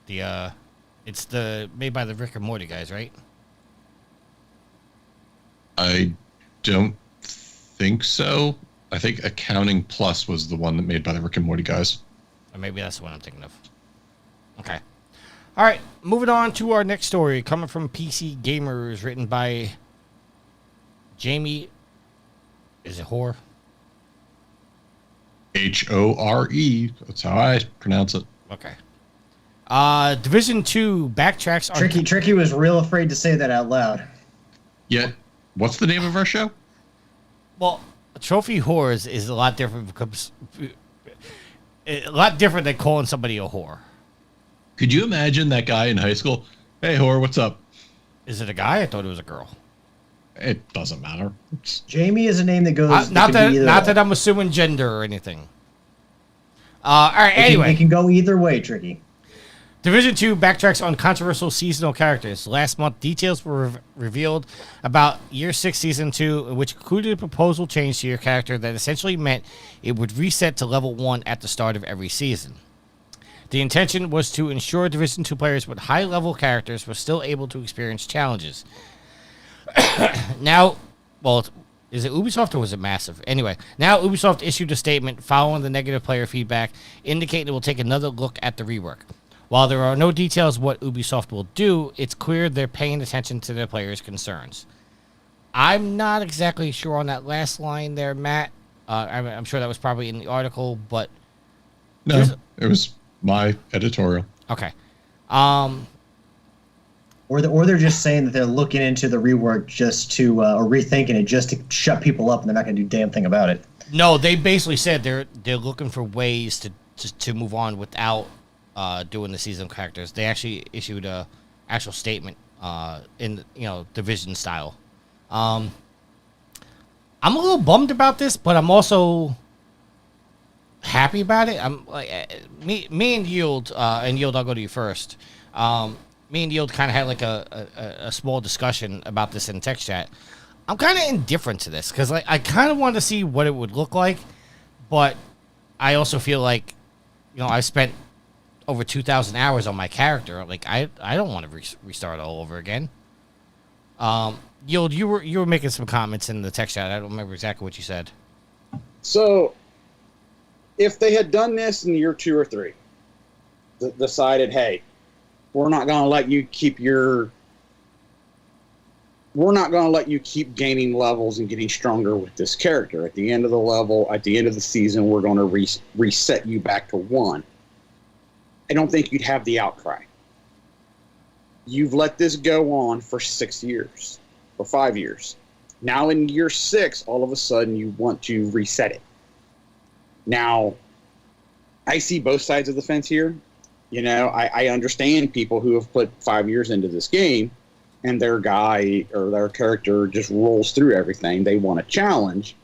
It's made by the Rick and Morty guys, right? I don't think so. I think Accounting Plus was the one that made by the Rick and Morty guys. Or maybe that's the one I'm thinking of. Okay. All right, moving on to our next story, coming from PC Gamers, written by Jamie. Is it Hore? Hore. That's how I pronounce it. Okay. Division 2 backtracks on... Tricky was real afraid to say that out loud. Yeah. What's the name of our show? Well, Trophy Whores is a lot different because... A lot different than calling somebody a whore. Could you imagine that guy in high school? Hey, whore, what's up? Is it a guy? I thought it was a girl. It doesn't matter. Jamie is a name that goes... Not that I'm assuming gender or anything. All right, anyway. It can go either way, Tricky. Division 2 backtracks on controversial seasonal characters. Last month, details were revealed about Year 6 Season 2, which included a proposal change to your character that essentially meant it would reset to level 1 at the start of every season. The intention was to ensure Division 2 players with high-level characters were still able to experience challenges. Now, well, is it Ubisoft or was it Massive? Anyway, now Ubisoft issued a statement following the negative player feedback, indicating it will take another look at the rework. While there are no details what Ubisoft will do, it's clear they're paying attention to their players' concerns. I'm not exactly sure on that last line there, Matt. I'm sure that was probably in the article, but... No, it was my editorial. Okay. Or they're just saying that they're looking into the rework just to, or rethinking it just to shut people up and they're not going to do a damn thing about it. No, they basically said they're looking for ways to move on without... doing the season characters. They actually issued a actual statement in division style. I'm a little bummed about this, but I'm also happy about it. I'm like me and Yield I'll go to you first. Me and Yield kind of had like a small discussion about this in text chat. I'm kind of indifferent to this because I kind of want to see what it would look like, but I also feel like I spent over 2,000 hours on my character. Like I don't want to restart all over again. Yield, you were making some comments in the text chat. I don't remember exactly what you said. So, if they had done this in year 2 or 3, decided, hey, we're not going to let you keep gaining levels and getting stronger with this character. At the end of the level, at the end of the season, we're going to reset you back to 1. I don't think you'd have the outcry. You've let this go on for 6 years or 5 years. Now in year 6, all of a sudden you want to reset it. Now, I see both sides of the fence here. I understand people who have put 5 years into this game and their guy or their character just rolls through everything. They want a challenge.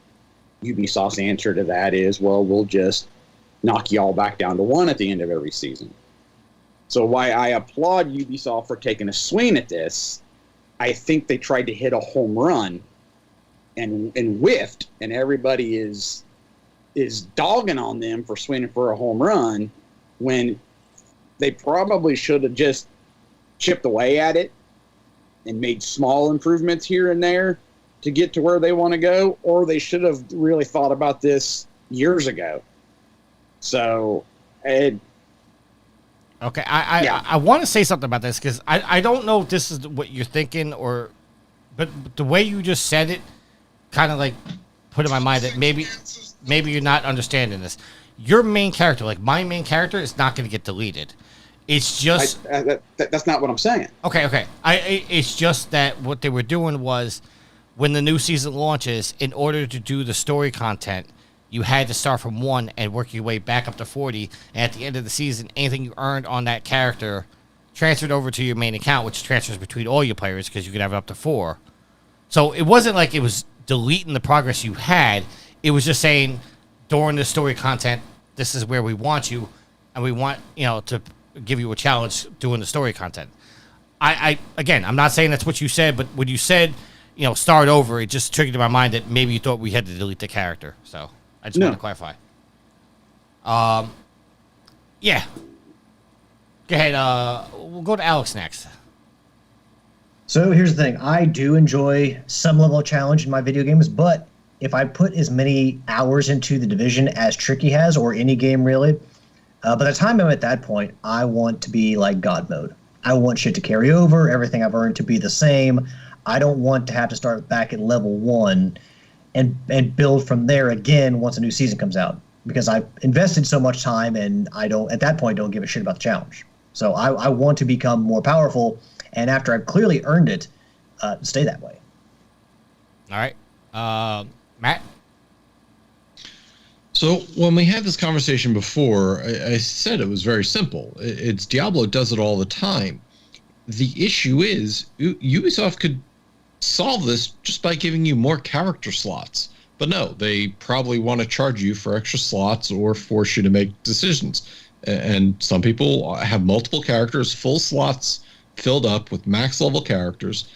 Ubisoft's answer to that is, well, we'll just knock you all back down to 1 at the end of every season. So why I applaud Ubisoft for taking a swing at this, I think they tried to hit a home run and whiffed, and everybody is dogging on them for swinging for a home run when they probably should have just chipped away at it and made small improvements here and there to get to where they want to go, or they should have really thought about this years ago. So, okay, I want to say something about this because I don't know if this is what you're thinking but the way you just said it kind of like put in my mind that maybe you're not understanding this. Your main character, like my main character, is not going to get deleted. It's just that's not what I'm saying. Okay. It's just that what they were doing was when the new season launches, in order to do the story content, you had to start from 1 and work your way back up to 40. And at the end of the season, anything you earned on that character transferred over to your main account, which transfers between all your players because you could have it up to 4. So it wasn't like it was deleting the progress you had. It was just saying during the story content, this is where we want you, and we want to give you a challenge doing the story content. I again, I'm not saying that's what you said, but when you said, start over, it just triggered in my mind that maybe you thought we had to delete the character. So I just want to clarify. Yeah. Go ahead. We'll go to Alex next. So here's the thing. I do enjoy some level of challenge in my video games, but if I put as many hours into The Division as Tricky has, or any game really, by the time I'm at that point, I want to be like God mode. I want shit to carry over, everything I've earned to be the same. I don't want to have to start back at level 1 and build from there again once a new season comes out, because I've invested so much time and I don't, at that point, don't give a shit about the challenge. So I want to become more powerful, and after I've clearly earned it, stay that way. All right. Matt? So when we had this conversation before, I said it was very simple. It's Diablo does it all the time. The issue is Ubisoft could solve this just by giving you more character slots. But no, they probably want to charge you for extra slots or force you to make decisions. And some people have multiple characters, full slots filled up with max level characters,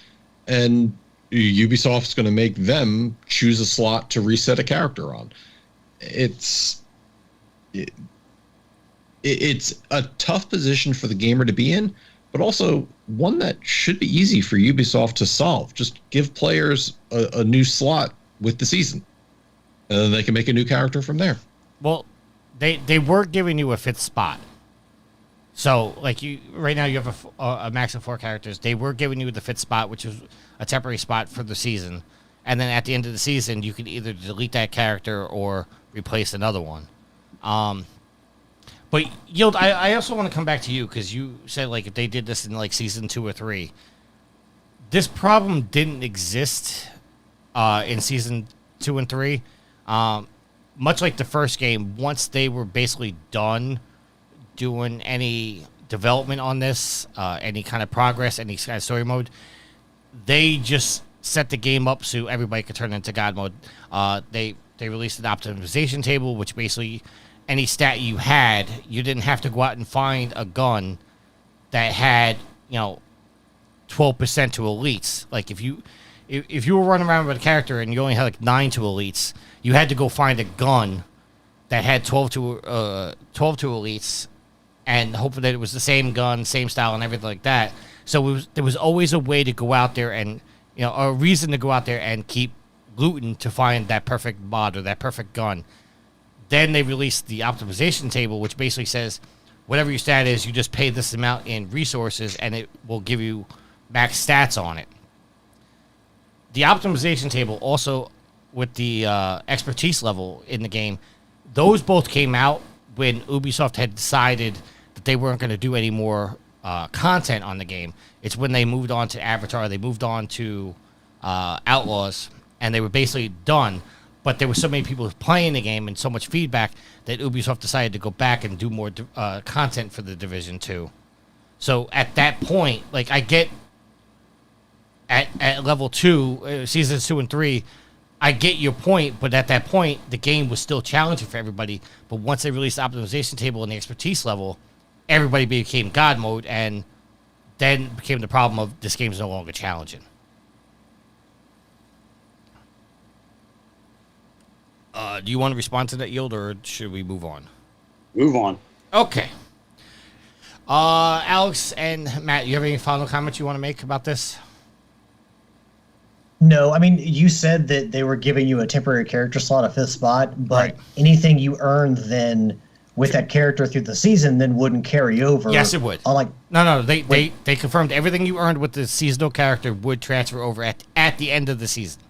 and Ubisoft's going to make them choose a slot to reset a character on. It's a tough position for the gamer to be in, but also one that should be easy for Ubisoft to solve. Just give players a new slot with the season, and then they can make a new character from there. Well, they were giving you a 5th spot. So, like, right now you have a max of 4 characters. They were giving you the 5th spot, which is a temporary spot for the season. And then at the end of the season, you can either delete that character or replace another one. But Yield, I also want to come back to you, because you said, like, if they did this in, like, season 2 or 3, this problem didn't exist in season 2 and 3. Much like the first game, once they were basically done doing any development on this, any kind of progress, any kind of story mode, they just set the game up so everybody could turn into God mode. They released an optimization table, which basically any stat you had, you didn't have to go out and find a gun that had 12% to elites. Like if you were running around with a character and you only had like 9 to elites, you had to go find a gun that had 12 to elites, and hoping that it was the same gun, same style, and everything like that. So there was always a way to go out there and, a reason to go out there and keep looting to find that perfect mod or that perfect gun. Then they released the optimization table, which basically says whatever your stat is, you just pay this amount in resources and it will give you max stats on it. The optimization table also, with the expertise level in the game, those both came out when Ubisoft had decided that they weren't going to do any more content on the game. It's when they moved on to Avatar, they moved on to Outlaws, and they were basically done. But there were so many people playing the game and so much feedback that Ubisoft decided to go back and do more content for the Division 2. So at that point, like, I get at level 2, seasons 2 and 3, I get your point, but at that point, the game was still challenging for everybody. But once they released the optimization table and the expertise level, everybody became God mode, and then became the problem of this game's no longer challenging. Do you want to respond to that, Yield, or should we move on? Move on. Okay. Alex and Matt, you have any final comments you want to make about this? No, I mean, you said that they were giving you a temporary character slot, a 5th spot, but right. Anything you earned then with that character through the season then wouldn't carry over. Yes, it would. No, they confirmed everything you earned with the seasonal character would transfer over at the end of the season.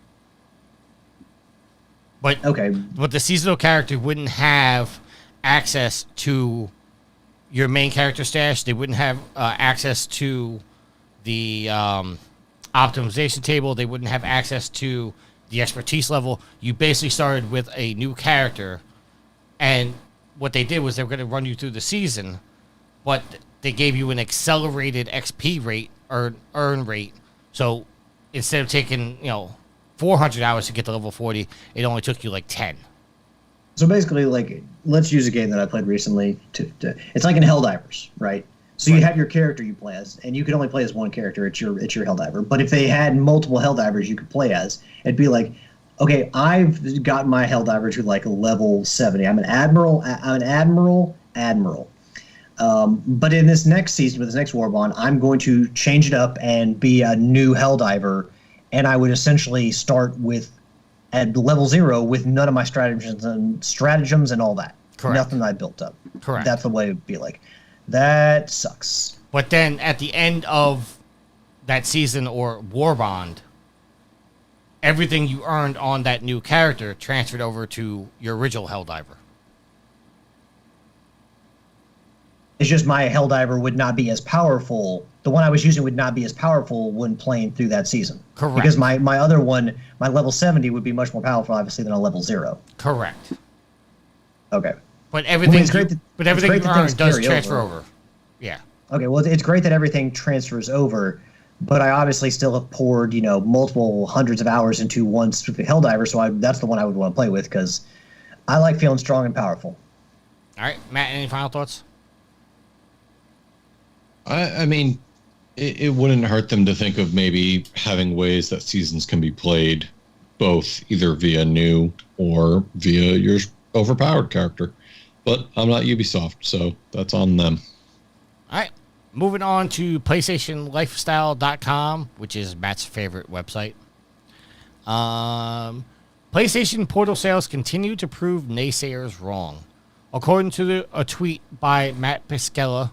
But okay, but the seasonal character wouldn't have access to your main character stash. They wouldn't have access to the optimization table. They wouldn't have access to the expertise level. You basically started with a new character, and what they did was they were going to run you through the season, but they gave you an accelerated XP rate or earn rate. So instead of taking 400 hours to get to level 40, it only took you like 10. So basically, like, let's use a game that I played recently. It's like in Helldivers, right? So you have your character you play as, and you can only play as one character. It's your Helldiver. But if they had multiple Helldivers you could play as, it'd be like, okay, I've got my Helldiver to like level 70. I'm an admiral. But in this next season, with this next war bond, I'm going to change it up and be a new Helldiver, and I would essentially start with at level 0 with none of my stratagems and all that. Correct. Nothing I built up. Correct. That's the way it would be like. That sucks. But then at the end of that season or war bond, everything you earned on that new character transferred over to your original Helldiver. It's just my Helldiver would not be as powerful. The one I was using would not be as powerful when playing through that season. Correct. Because my other one, my level 70, would be much more powerful, obviously, than a level 0. Correct. Okay. But everything, it's great that- but everything it's you great that earn things does carry transfer over. over. Yeah. Okay, well, it's great that everything transfers over, but I obviously still have poured, multiple hundreds of hours into one specific Helldiver, so that's the one I would want to play with, because I like feeling strong and powerful. All right, Matt, any final thoughts? I mean, it wouldn't hurt them to think of maybe having ways that seasons can be played both either via new or via your overpowered character. But I'm not Ubisoft, so that's on them. All right, moving on to PlayStationLifestyle.com, which is Matt's favorite website. PlayStation Portal sales continue to prove naysayers wrong. According to a tweet by Matt Piscatella,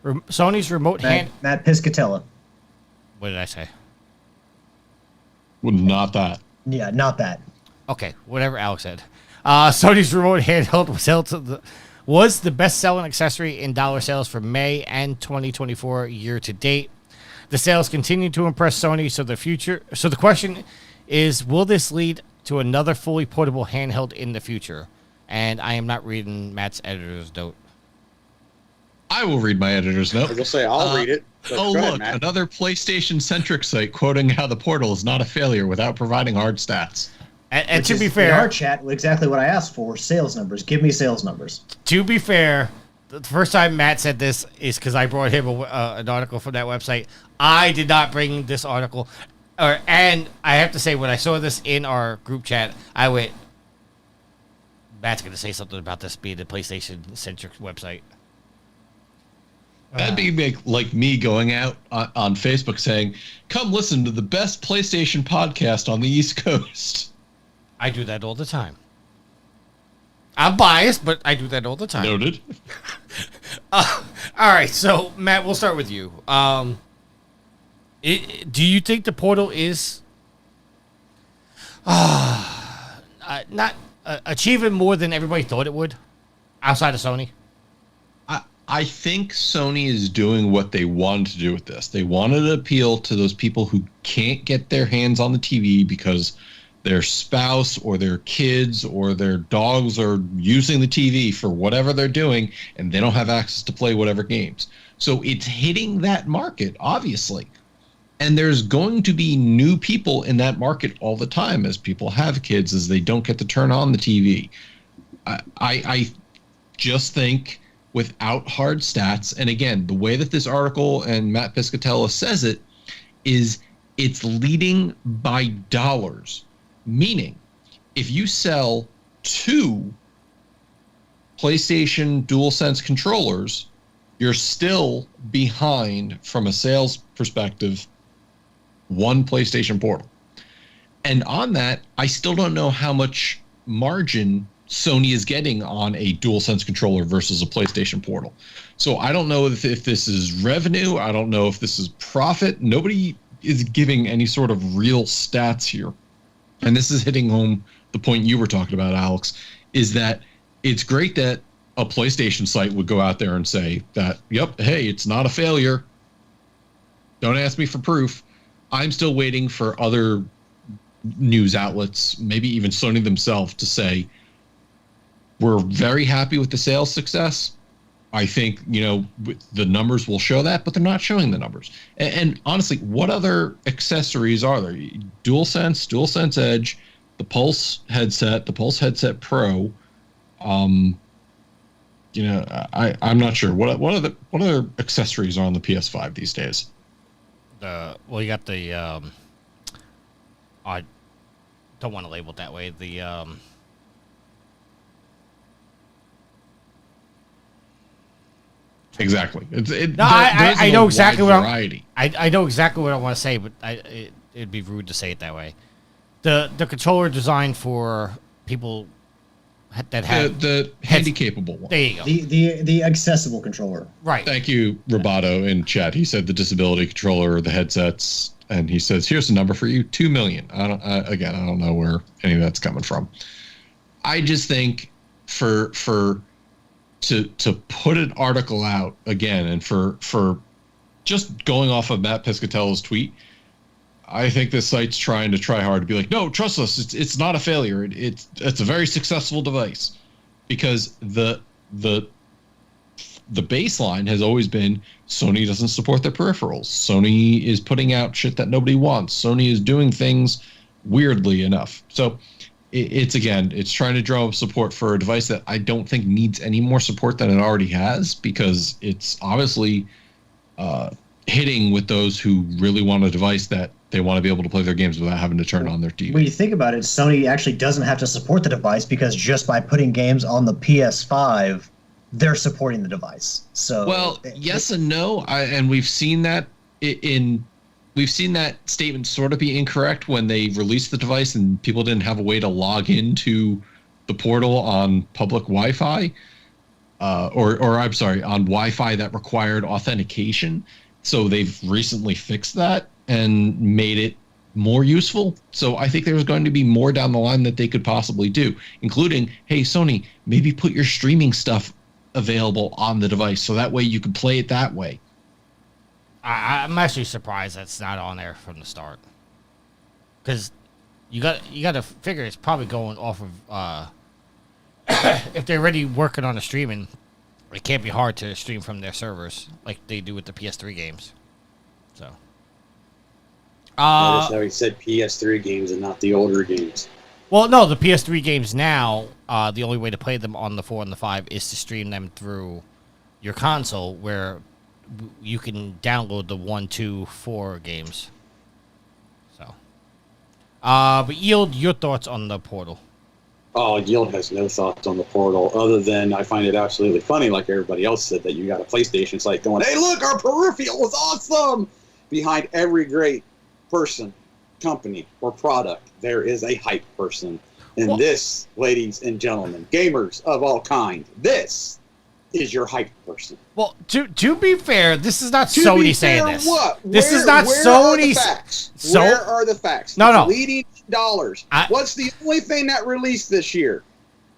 Sony's remote hand... Matt Piscatella. What did I say? Well, not that. Yeah, not that. Okay, whatever Alex said. Sony's remote handheld was the best-selling accessory in dollar sales for May and 2024 year to date. The sales continue to impress Sony. So the question is, will this lead to another fully portable handheld in the future? And I am not reading Matt's editor's note. I will read my editor's note. I was going to say, I'll read it. But Oh, go ahead, look, Matt. another PlayStation-centric site quoting how the Portal is not a failure without providing hard stats. And to Which be is, in our fair, chat, exactly what I asked for, sales numbers. Give me sales numbers. the first time Matt said this is because I brought him an article from that website. I did not bring this article. And I have to say, when I saw this in our group chat, I went, Matt's going to say something about this being a PlayStation-centric website. That'd be like me going out on Facebook saying, come listen to the best PlayStation podcast on the East Coast. I do that all the time. I'm biased, but I do that all the time. Noted. All right, so Matt, we'll start with you. Do you think the Portal is not achieving more than everybody thought it would, outside of Sony? I think Sony is doing what they wanted to do with this. They wanted to appeal to those people who can't get their hands on the TV because their spouse or their kids or their dogs are using the TV for whatever they're doing, and they don't have access to play whatever games. So it's hitting that market, obviously. And there's going to be new people in that market all the time as people have kids, as they don't get to turn on the TV. I just think without hard stats, and again, the way that this article and Matt Piscatella says it is it's leading by dollars. Meaning, if you sell 2 PlayStation DualSense controllers, you're still behind, from a sales perspective, 1 PlayStation Portal. And on that, I still don't know how much margin Sony is getting on a DualSense controller versus a PlayStation Portal. So I don't know if this is revenue. I don't know if this is profit. Nobody is giving any sort of real stats here. And this is hitting home the point you were talking about, Alex, is that it's great that a PlayStation site would go out there and say that, yep, hey, it's not a failure. Don't ask me for proof. I'm still waiting for other news outlets, maybe even Sony themselves, to say, we're very happy with the sales success. I think, the numbers will show that, but they're not showing the numbers. And honestly, what other accessories are there? DualSense Edge, the Pulse headset, the Pulse headset Pro. I'm not sure what other accessories are on the PS5 these days. You got the I don't want to label it that way. Exactly. I know exactly what variety. I know exactly what I want to say, but it'd be rude to say it that way. The controller designed for people that have the handy capable one. There you go. The accessible controller. Right. Thank you, Roboto, in chat. He said the disability controller, the headsets, and he says, "Here's a number for you, 2 million." I don't know where any of that's coming from. I just think to put an article out again, and for just going off of Matt Piscatello's tweet, I think this site's trying hard to be like, no, trust us, it's not a failure. It's a very successful device, because the baseline has always been Sony doesn't support their peripherals. Sony is putting out shit that nobody wants. Sony is doing things weirdly enough. So it's trying to draw up support for a device that I don't think needs any more support than it already has, because it's obviously hitting with those who really want a device that they want to be able to play their games without having to turn on their TV. When you think about it, Sony actually doesn't have to support the device, because just by putting games on the PS5, they're supporting the device. So, well, yes and no, and we've seen that we've seen that statement sort of be incorrect when they released the device and people didn't have a way to log into the portal on public Wi-Fi, or I'm sorry, on Wi-Fi that required authentication. So they've recently fixed that and made it more useful. So I think there's going to be more down the line that they could possibly do, including, hey, Sony, maybe put your streaming stuff available on the device so that way you can play it that way. I'm actually surprised that's not on there from the start, because you got to figure it's probably going off of if they're already working on the streaming, it can't be hard to stream from their servers like they do with the PS3 games. So notice how he said PS3 games and not the older games. Well, no, the PS3 games now, the only way to play them on the 4 and the 5 is to stream them through your console, where you can download the 1, 2, 4 games. So, but Yield, your thoughts on the Portal? Oh, Yield has no thoughts on the Portal, other than I find it absolutely funny, like everybody else said, that you got a PlayStation site going, hey, look, our peripheral is awesome! Behind every great person, company, or product, there is a hype person. And this, ladies and gentlemen, gamers of all kind, this is your hype person. Well, to be fair, this is not Sony saying this. What? This is not Sony's. Where are the facts? No. Leading dollars. What's the only thing that released this year?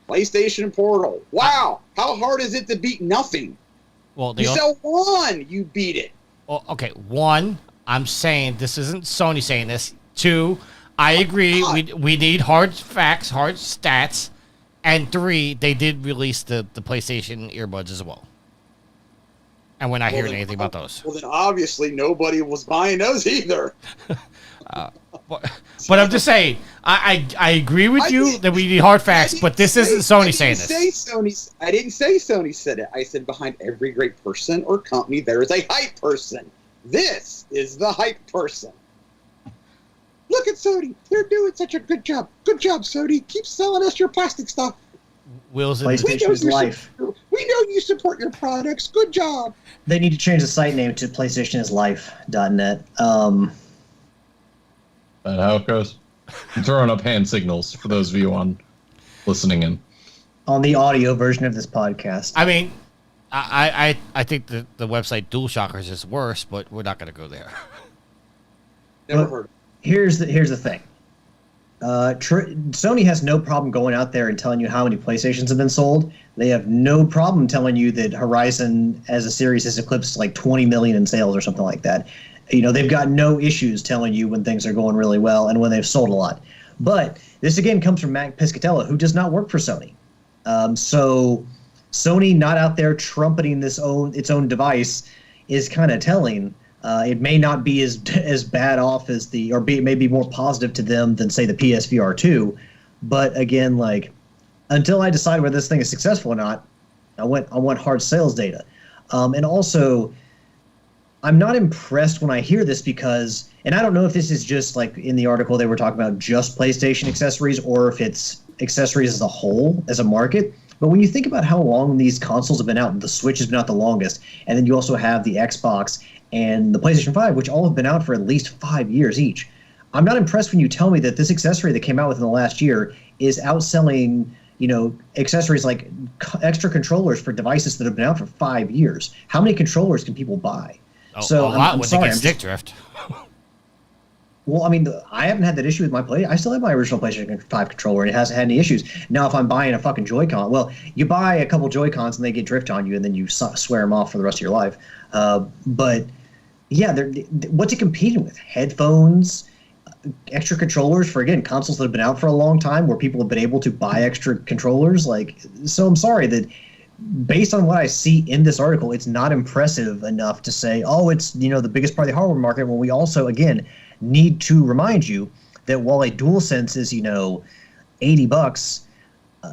PlayStation Portal. Wow. How hard is it to beat nothing? Well, you sell one, you beat it. Well, okay. 1, I'm saying this isn't Sony saying this. 2, I agree. We need hard facts, hard stats. And 3, they did release the PlayStation earbuds as well. And we're not hearing anything about those. Well, then obviously nobody was buying those either. But I'm just saying, I agree with you that we need hard facts, but this isn't Sony saying this. I didn't say Sony said it. I said behind every great person or company, there is a hype person. This is the hype person. Look at Sony. They're doing such a good job. Good job, Sony. Keep selling us your plastic stuff. Will's in PlayStation's life. We know you support your products. Good job. They need to change the site name to PlayStationisLife.net. That how it goes? I'm throwing up hand signals for those of you on listening in. On the audio version of this podcast. I mean, I think the website DualShockers is worse, but we're not going to go there. Never heard of it. Here's the thing. Sony has no problem going out there and telling you how many PlayStations have been sold. They have no problem telling you that Horizon as a series has eclipsed like 20 million in sales or something like that. You know, they've got no issues telling you when things are going really well and when they've sold a lot. But this again comes from Matt Piscatello, who does not work for Sony. So Sony not out there trumpeting its own device is kind of telling. It may not be as bad off as it may be more positive to them than, say, the PSVR 2. But again, like, until I decide whether this thing is successful or not, I want hard sales data. And also, I'm not impressed when I hear this because, and I don't know if this is just like in the article they were talking about just PlayStation accessories or if it's accessories as a whole, as a market. But when you think about how long these consoles have been out, the Switch has been out the longest, and then you also have the Xbox and the PlayStation 5, which all have been out for at least 5 years each. I'm not impressed when you tell me that this accessory that came out within the last year is outselling, accessories like extra controllers for devices that have been out for 5 years. How many controllers can people buy? So a lot when they get stick drift. Well, I mean, I haven't had that issue with my play. I still have my original PlayStation 5 controller, and it hasn't had any issues. Now, if I'm buying a fucking Joy-Con, well, you buy a couple Joy-Cons and they get drift on you, and then you swear them off for the rest of your life. But yeah, what's it competing with? Headphones, extra controllers for, again, consoles that have been out for a long time where people have been able to buy extra controllers. So I'm sorry that based on what I see in this article, it's not impressive enough to say, oh, it's, the biggest part of the hardware market, when we also, again, need to remind you that while a DualSense is, $80,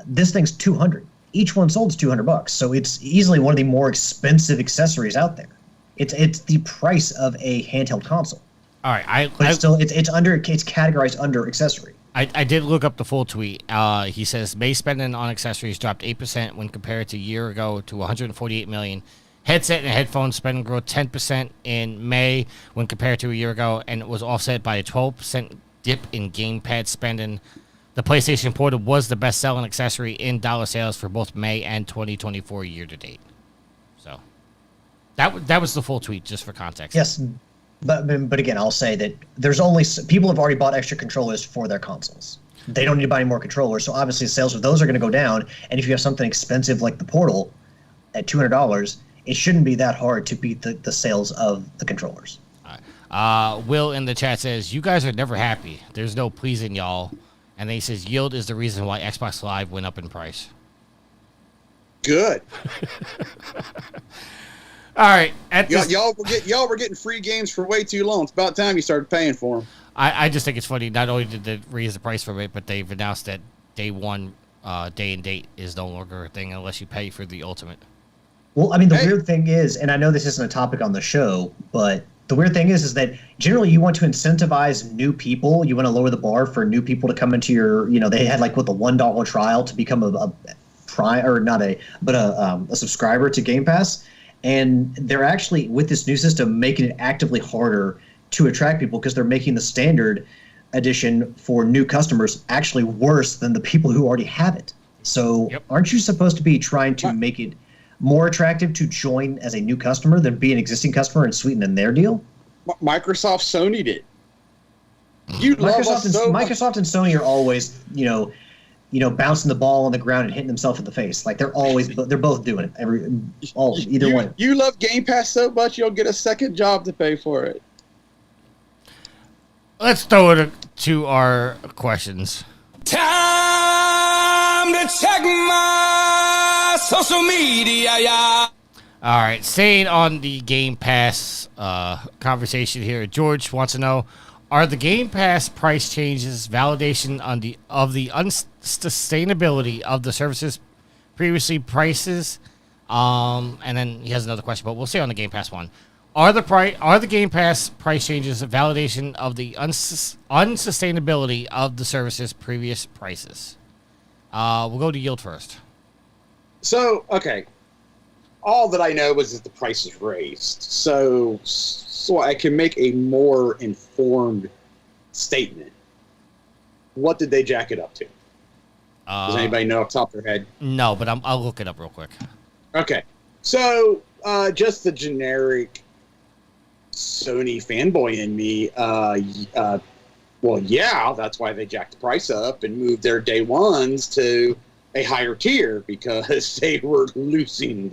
this thing's $200. Each one sold is $200, so it's easily one of the more expensive accessories out there. It's the price of a handheld console. All right, but it's categorized under accessory. I did look up the full tweet. He says May spending on accessories dropped 8% when compared to a year ago to 148 million. Headset and headphones spending grew 10% in May when compared to a year ago, and it was offset by a 12% dip in gamepad spending. The PlayStation Portal was the best-selling accessory in dollar sales for both May and 2024 year-to-date. So that was the full tweet, just for context. Yes, but again, I'll say that there's only people have already bought extra controllers for their consoles. They don't need to buy any more controllers, so obviously sales of those are going to go down. And if you have something expensive like the Portal at $200, it shouldn't be that hard to beat the sales of the controllers. All right. Will in the chat says, you guys are never happy. There's no pleasing y'all. And then he says, yield is the reason why Xbox Live went up in price. Good. All right. Y'all were getting free games for way too long. It's about time you started paying for them. I just think it's funny. Not only did they raise the price for it, but they've announced that day one, day and date is no longer a thing unless you pay for the Ultimate. Well, I mean, the weird thing is, and I know this isn't a topic on the show, but the weird thing is that generally you want to incentivize new people. You want to lower the bar for new people to come into your, they had the $1 trial to become a subscriber to Game Pass. And they're actually, with this new system, making it actively harder to attract people because they're making the standard edition for new customers actually worse than the people who already have it. So Aren't you supposed to be trying to make it more attractive to join as a new customer than be an existing customer and sweeten in their deal? Microsoft Sony'd it. Microsoft and Sony are always, bouncing the ball on the ground and hitting themselves in the face. They're both doing it. Either one. You love Game Pass so much, you'll get a second job to pay for it. Let's throw it to our questions. Time to check my social media, yeah. All right, staying on the Game Pass conversation here, George wants to know, are the Game Pass price changes validation of the unsustainability of the services previously prices? And then he has another question, but we'll stay on the Game Pass one. Are the Game Pass price changes a validation of the unsustainability of the service's previous prices? We'll go to yield first. So, okay. All that I know is that the price is raised. So I can make a more informed statement. What did they jack it up to? Does anybody know off the top of their head? No, but I'll look it up real quick. Okay. So, just the generic Sony fanboy in me, well, yeah, that's why they jacked the price up and moved their day ones to a higher tier, because they were losing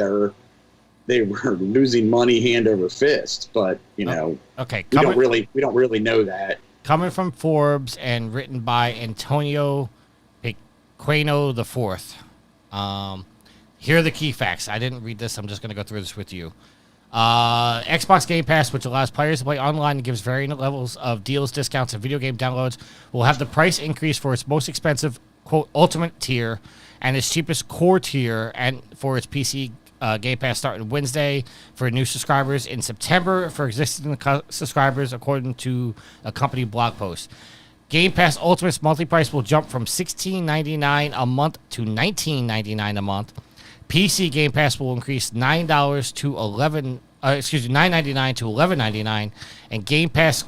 money hand over fist. But okay, we don't really know that. Coming from Forbes and written by Antonio Piqueno IV. Here are the key facts. I didn't read this. I'm just going to go through this with you. Xbox Game Pass, which allows players to play online and gives varying levels of deals, discounts, and video game downloads, will have the price increase for its most expensive quote ultimate tier and its cheapest core tier, and for its PC Game Pass starting Wednesday for new subscribers, in September for existing subscribers, according to a company blog post. Game Pass Ultimate's monthly price will jump from $16.99 a month to $19.99 a month. PC Game Pass will increase $9 to $9.99 to $11.99, and Game Pass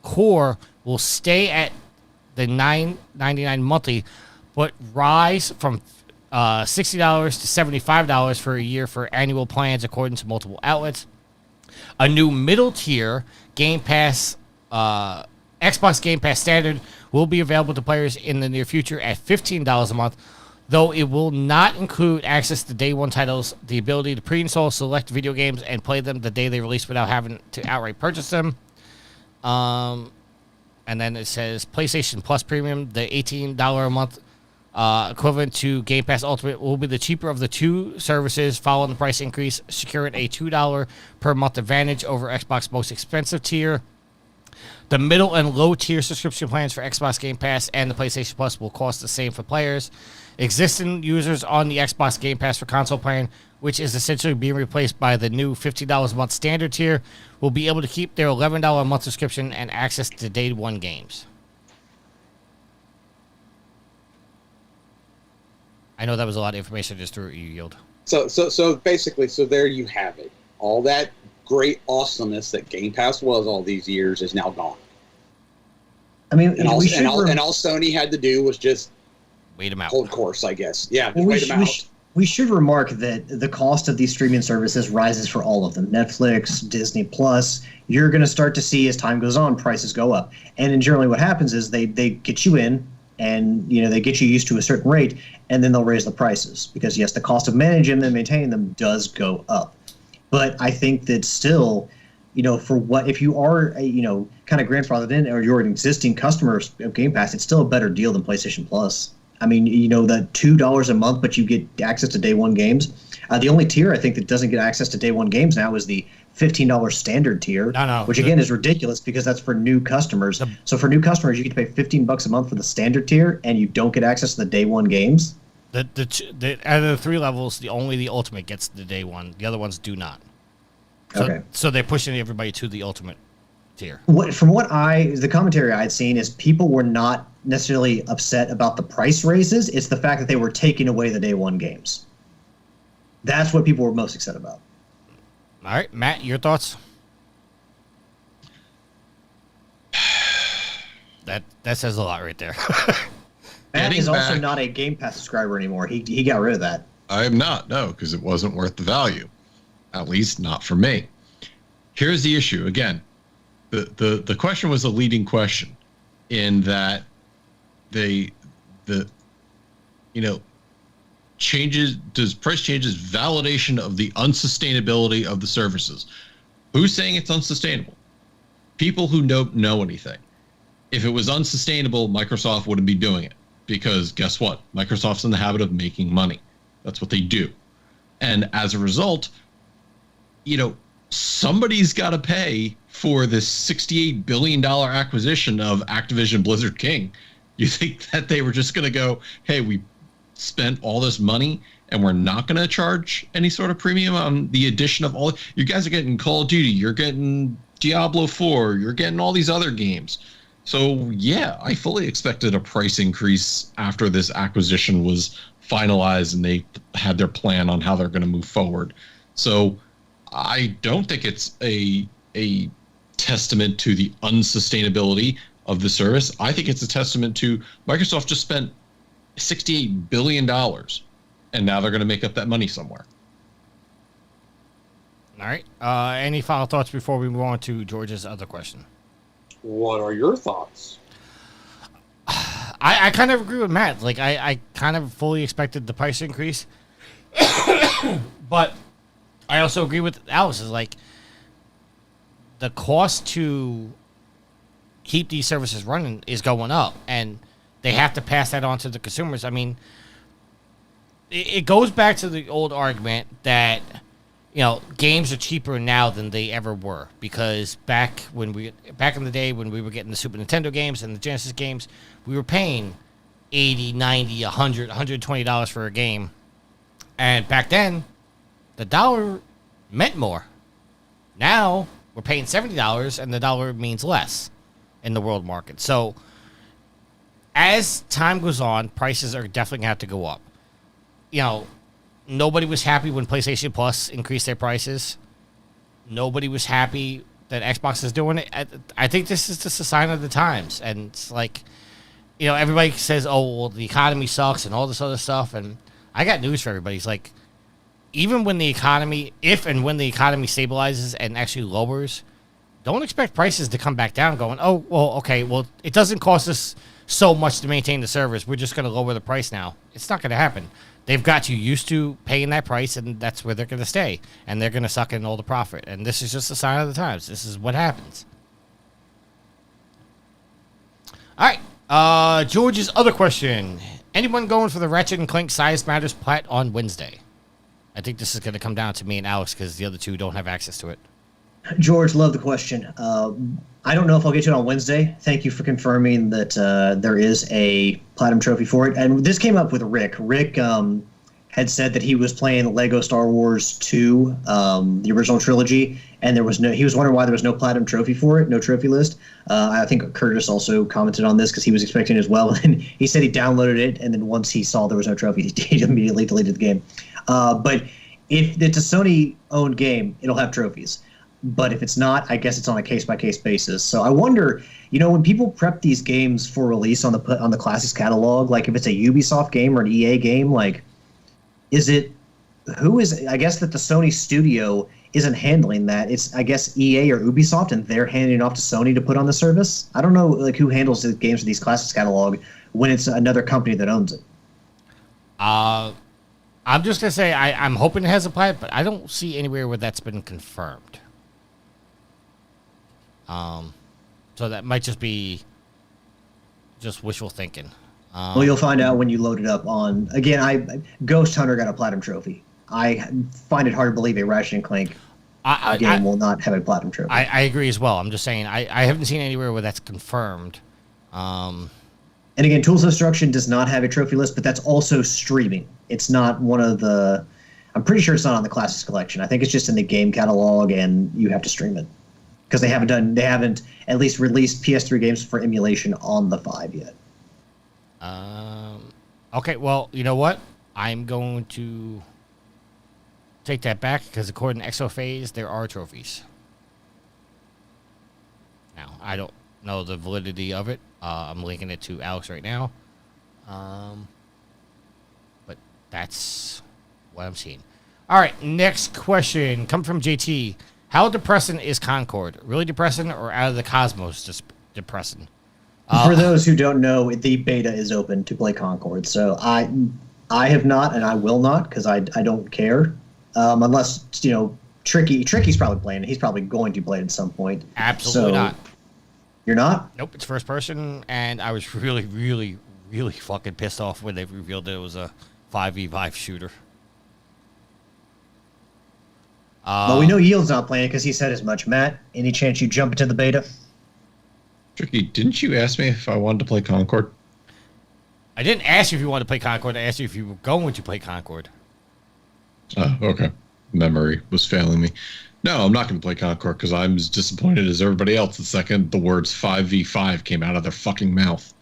Core will stay at the $9.99 monthly, but rise from $60 to $75 for a year for annual plans, according to multiple outlets. A new middle tier Game Pass, Xbox Game Pass Standard, will be available to players in the near future at $15 a month, though it will not include access to day one titles, the ability to pre-install select video games and play them the day they release without having to outright purchase them. And then it says PlayStation Plus Premium, the $18 a month equivalent to Game Pass Ultimate, will be the cheaper of the two services following the price increase, securing a $2 per month advantage over Xbox's most expensive tier. The middle and low tier subscription plans for Xbox Game Pass and the PlayStation Plus will cost the same for players. Existing users on the Xbox Game Pass for console plan, which is essentially being replaced by the new $50 a month standard tier, will be able to keep their $11 a month subscription and access to day one games. I know that was a lot of information I just threw at you, Yield. So basically, there you have it. All that great awesomeness that Game Pass was all these years is now gone. I mean, and all Sony had to do was just wait them out. Hold course, I guess. Yeah, wait them out. We should remark that the cost of these streaming services rises for all of them. Netflix, Disney Plus. You're going to start to see, as time goes on, prices go up. And generally what happens is they get you in, and they get you used to a certain rate, and then they'll raise the prices. Because, yes, the cost of managing them and maintaining them does go up. But I think that still, for what, if you are, kind of grandfathered in, or you're an existing customer of Game Pass, it's still a better deal than PlayStation Plus. I mean, the $2 a month, but you get access to day one games. The only tier I think that doesn't get access to day one games now is the $15 standard tier, which again is ridiculous because that's for new customers. So for new customers, you get to pay $15 a month for the standard tier, and you don't get access to the day one games. Out of the three levels, only the ultimate gets the day one. The other ones do not. So they're pushing everybody to the ultimate tier. The commentary I had seen is people were not necessarily upset about the price raises. It's the fact that they were taking away the day one games. That's what people were most excited about. All right, Matt, your thoughts? That says a lot right there. Matt is also not a Game Pass subscriber anymore. He got rid of that. I am not, no, because it wasn't worth the value. At least not for me. Here's the issue. Again, the question was a leading question in that price changes validation of the unsustainability of the services. Who's saying it's unsustainable? People who don't know anything. If it was unsustainable, Microsoft wouldn't be doing it, because guess what? Microsoft's in the habit of making money. That's what they do. And as a result, somebody's got to pay for this $68 billion acquisition of Activision Blizzard King. You think that they were just going to go, hey, we spent all this money and we're not going to charge any sort of premium on the addition of all? You guys are getting Call of Duty, you're getting Diablo 4, you're getting all these other games. So, yeah, I fully expected a price increase after this acquisition was finalized and they had their plan on how they're going to move forward. So I don't think it's a testament to the unsustainability of the service. I think it's a testament to Microsoft just spent $68 billion, and now they're going to make up that money somewhere. All right. Any final thoughts before we move on to George's other question? What are your thoughts? I kind of agree with Matt. Like, I kind of fully expected the price increase. But I also agree with Alice. Is like, the cost to keep these services running is going up, and they have to pass that on to the consumers. I mean, it goes back to the old argument that, games are cheaper now than they ever were, because back in the day when we were getting the Super Nintendo games and the Genesis games, we were paying $80, $90, $100, $120 for a game. And back then, the dollar meant more. Now, we're paying $70 and the dollar means less in the world market. So, as time goes on, prices are definitely going to have to go up. You know, nobody was happy when PlayStation Plus increased their prices. Nobody was happy that Xbox is doing it. I think this is just a sign of the times. And it's like, you know, everybody says, oh, well, the economy sucks and all this other stuff. And I got news for everybody. It's like, even when the economy, if and when the economy stabilizes and actually lowers, don't expect prices to come back down going, oh, well, okay, well, it doesn't cost us so much to maintain the service. We're just going to lower the price now. It's not going to happen. They've got you used to paying that price, and that's where they're going to stay. And they're going to suck in all the profit. And this is just a sign of the times. This is what happens. All right. George's other question. Anyone going for the Ratchet and Clank Size Matters plat on Wednesday? I think this is going to come down to me and Alex because the other two don't have access to it. George, love the question. I don't know if I'll get to it on Wednesday. Thank you for confirming that there is a Platinum Trophy for it. And this came up with Rick. Rick had said that he was playing Lego Star Wars 2, the original trilogy, and he was wondering why there was no Platinum Trophy for it, no trophy list. I think Curtis also commented on this because he was expecting it as well. And he said he downloaded it, and then once he saw there was no trophy, he immediately deleted the game. But if it's a Sony-owned game, it'll have trophies. But if it's not, I guess it's on a case-by-case basis. So I wonder, you know, when people prep these games for release on the Classics catalog, like if it's a Ubisoft game or an EA game, like, I guess that the Sony studio isn't handling that. It's, I guess, EA or Ubisoft, and they're handing it off to Sony to put on the service. I don't know, like, who handles the games for these Classics catalog when it's another company that owns it. I'm just going to say I'm hoping it has a plat, but I don't see anywhere where that's been confirmed. So that might just be just wishful thinking. Well, you'll find out when you load it up on, again, Ghost Hunter got a Platinum Trophy. I find it hard to believe a Ratchet and Clank game will not have a Platinum Trophy. I agree as well. I'm just saying, I haven't seen anywhere where that's confirmed. And again, Tools of Destruction does not have a trophy list, but that's also streaming. It's not one of the, I'm pretty sure it's not on the Classics collection. I think it's just in the game catalog, and you have to stream it. Because they haven't at least released PS3 games for emulation on the 5 yet. Okay, well, you know what? I'm going to take that back because according to Exophase, there are trophies. Now, I don't know the validity of it. I'm linking it to Alex right now. But that's what I'm seeing. All right, next question. Come from JT. How depressing is Concord? Really depressing or out of the cosmos just depressing? For those who don't know, the beta is open to play Concord. So I have not, and I will not, because I don't care. Unless, you know, Tricky's probably playing it. He's probably going to play it at some point. Absolutely not. You're not? Nope, it's first person, and I was really, really, really fucking pissed off when they revealed that it was a 5v5 shooter. Well, we know Yield's not playing it because he said as much. Matt, any chance you jump into the beta? Tricky, didn't you ask me if I wanted to play Concord? I didn't ask you if you wanted to play Concord. I asked you if you were going to play Concord. Oh, okay. Memory was failing me. No, I'm not going to play Concord because I'm as disappointed as everybody else the second the words 5v5 came out of their fucking mouth.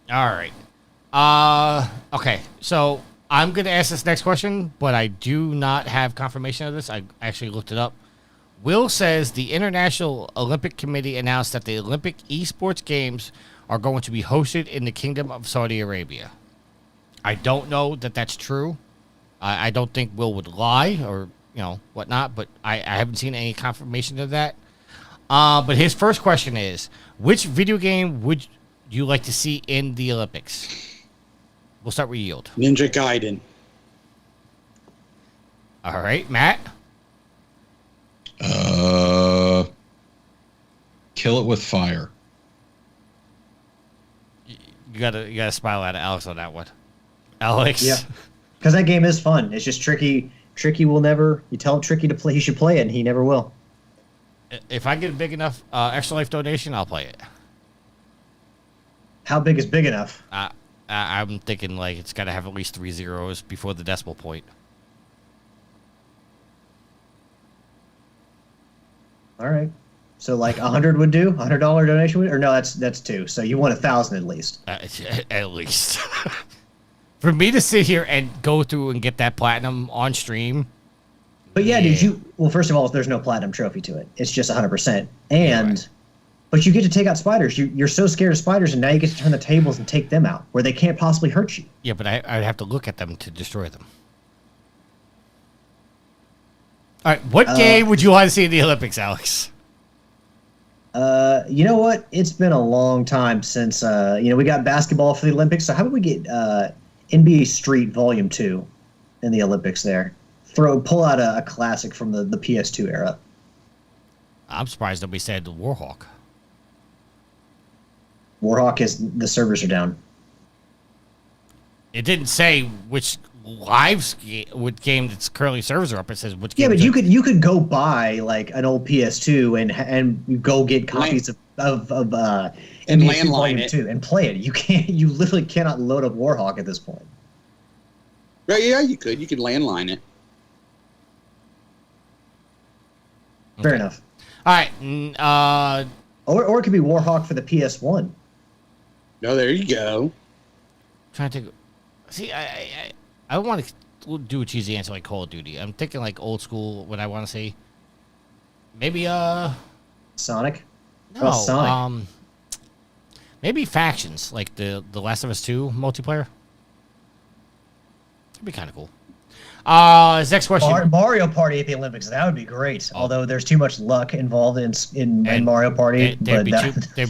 All right. Okay, so I'm going to ask this next question, but I do not have confirmation of this. I actually looked it up. Will says the International Olympic Committee announced that the Olympic esports games are going to be hosted in the Kingdom of Saudi Arabia. I don't know that that's true. I don't think Will would lie or, you know, whatnot, but I haven't seen any confirmation of that. But his first question is, which video game would you like to see in the Olympics? We'll start with Yield. Ninja Gaiden. All right, Matt? Kill it with fire. You gotta smile at Alex on that one. Alex? Yeah. Because that game is fun. It's just Tricky. Tricky will never, you tell Tricky to play, he should play it, and he never will. If I get a big enough Extra Life donation, I'll play it. How big is big enough? I'm thinking like it's got to have at least 3 zeros before the decimal point. All right. So like 100 would do? $100 donation would? Or no, that's 2. So you want 1,000 at least. At least. For me to sit here and go through and get that platinum on stream. But yeah, dude, well, first of all, there's no platinum trophy to it. It's just 100%. And right. But you get to take out spiders. You're so scared of spiders, and now you get to turn the tables and take them out where they can't possibly hurt you. Yeah, but I'd have to look at them to destroy them. All right, what game would you want to see in the Olympics, Alex? You know what? It's been a long time since we got basketball for the Olympics. So how about we get NBA Street Volume 2 in the Olympics there? Pull out a classic from the PS2 era. I'm surprised nobody said Warhawk. Warhawk is the servers are down. It didn't say which game that's currently servers are up. It says which game. Yeah, but you could go buy like an old PS2 and go get copies of and landline it and play it. You literally cannot load up Warhawk at this point. Right? Yeah, you could. You could landline it. Fair enough. All right. Or it could be Warhawk for the PS1. No, there you go. Trying to see. I want to do a cheesy answer like Call of Duty. I'm thinking like old school. What I want to say. Maybe Sonic. No. Sonic. Maybe factions like the Last of Us 2 multiplayer. That'd be kind of cool. His next question. Mario Party at the Olympics. That would be great. Oh. Although there's too much luck involved in Mario Party. There'd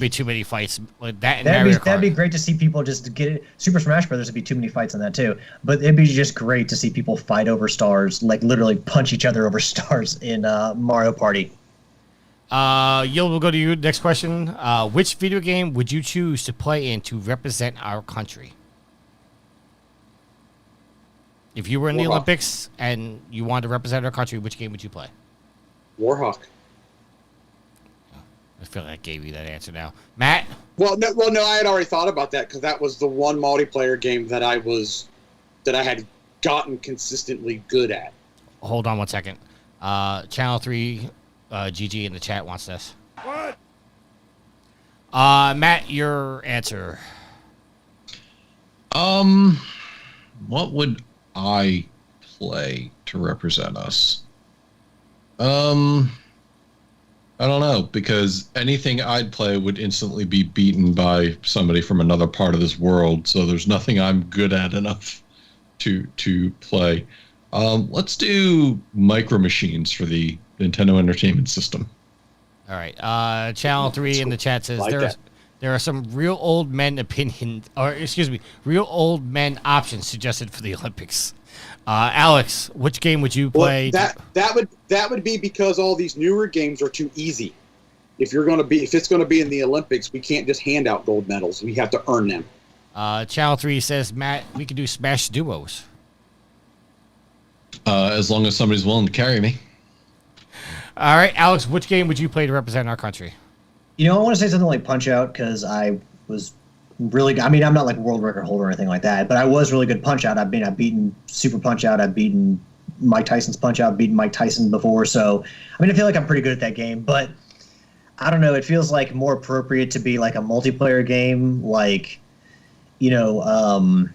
be too many fights. Like that that'd be great to see people just get it. Super Smash Brothers would be too many fights on that too. But it'd be just great to see people fight over stars, like literally punch each other over stars in Mario Party. We'll go to you. Next question. Which video game would you choose to play in to represent our country? If you were in the Olympics and you wanted to represent our country, which game would you play? Warhawk. I feel like I gave you that answer now. Matt? Well, no, I had already thought about that because that was the one multiplayer game that I had gotten consistently good at. Hold on one second. Channel 3, GG in the chat wants this. What? Matt, your answer. What would I play to represent us? I don't know, because anything I'd play would instantly be beaten by somebody from another part of this world, so there's nothing I'm good at enough to play. Let's do Micro Machines for the Nintendo Entertainment System. All right. Channel 3 in the chat says there are some real old men real old men options suggested for the Olympics. Alex, which game would you play? Well, that would be because all these newer games are too easy. If it's going to be in the Olympics, we can't just hand out gold medals. We have to earn them. Channel 3 says, Matt, we could do Smash Duos. As long as somebody's willing to carry me. All right, Alex, which game would you play to represent our country? I want to say something like Punch-Out because I was really good. I mean, I'm not like world record holder or anything like that, but I was really good Punch-Out. I've beaten Super Punch-Out. I've beaten Mike Tyson's Punch-Out, beaten Mike Tyson before. So, I mean, I feel like I'm pretty good at that game, but I don't know. It feels like more appropriate to be like a multiplayer game. Like, you kind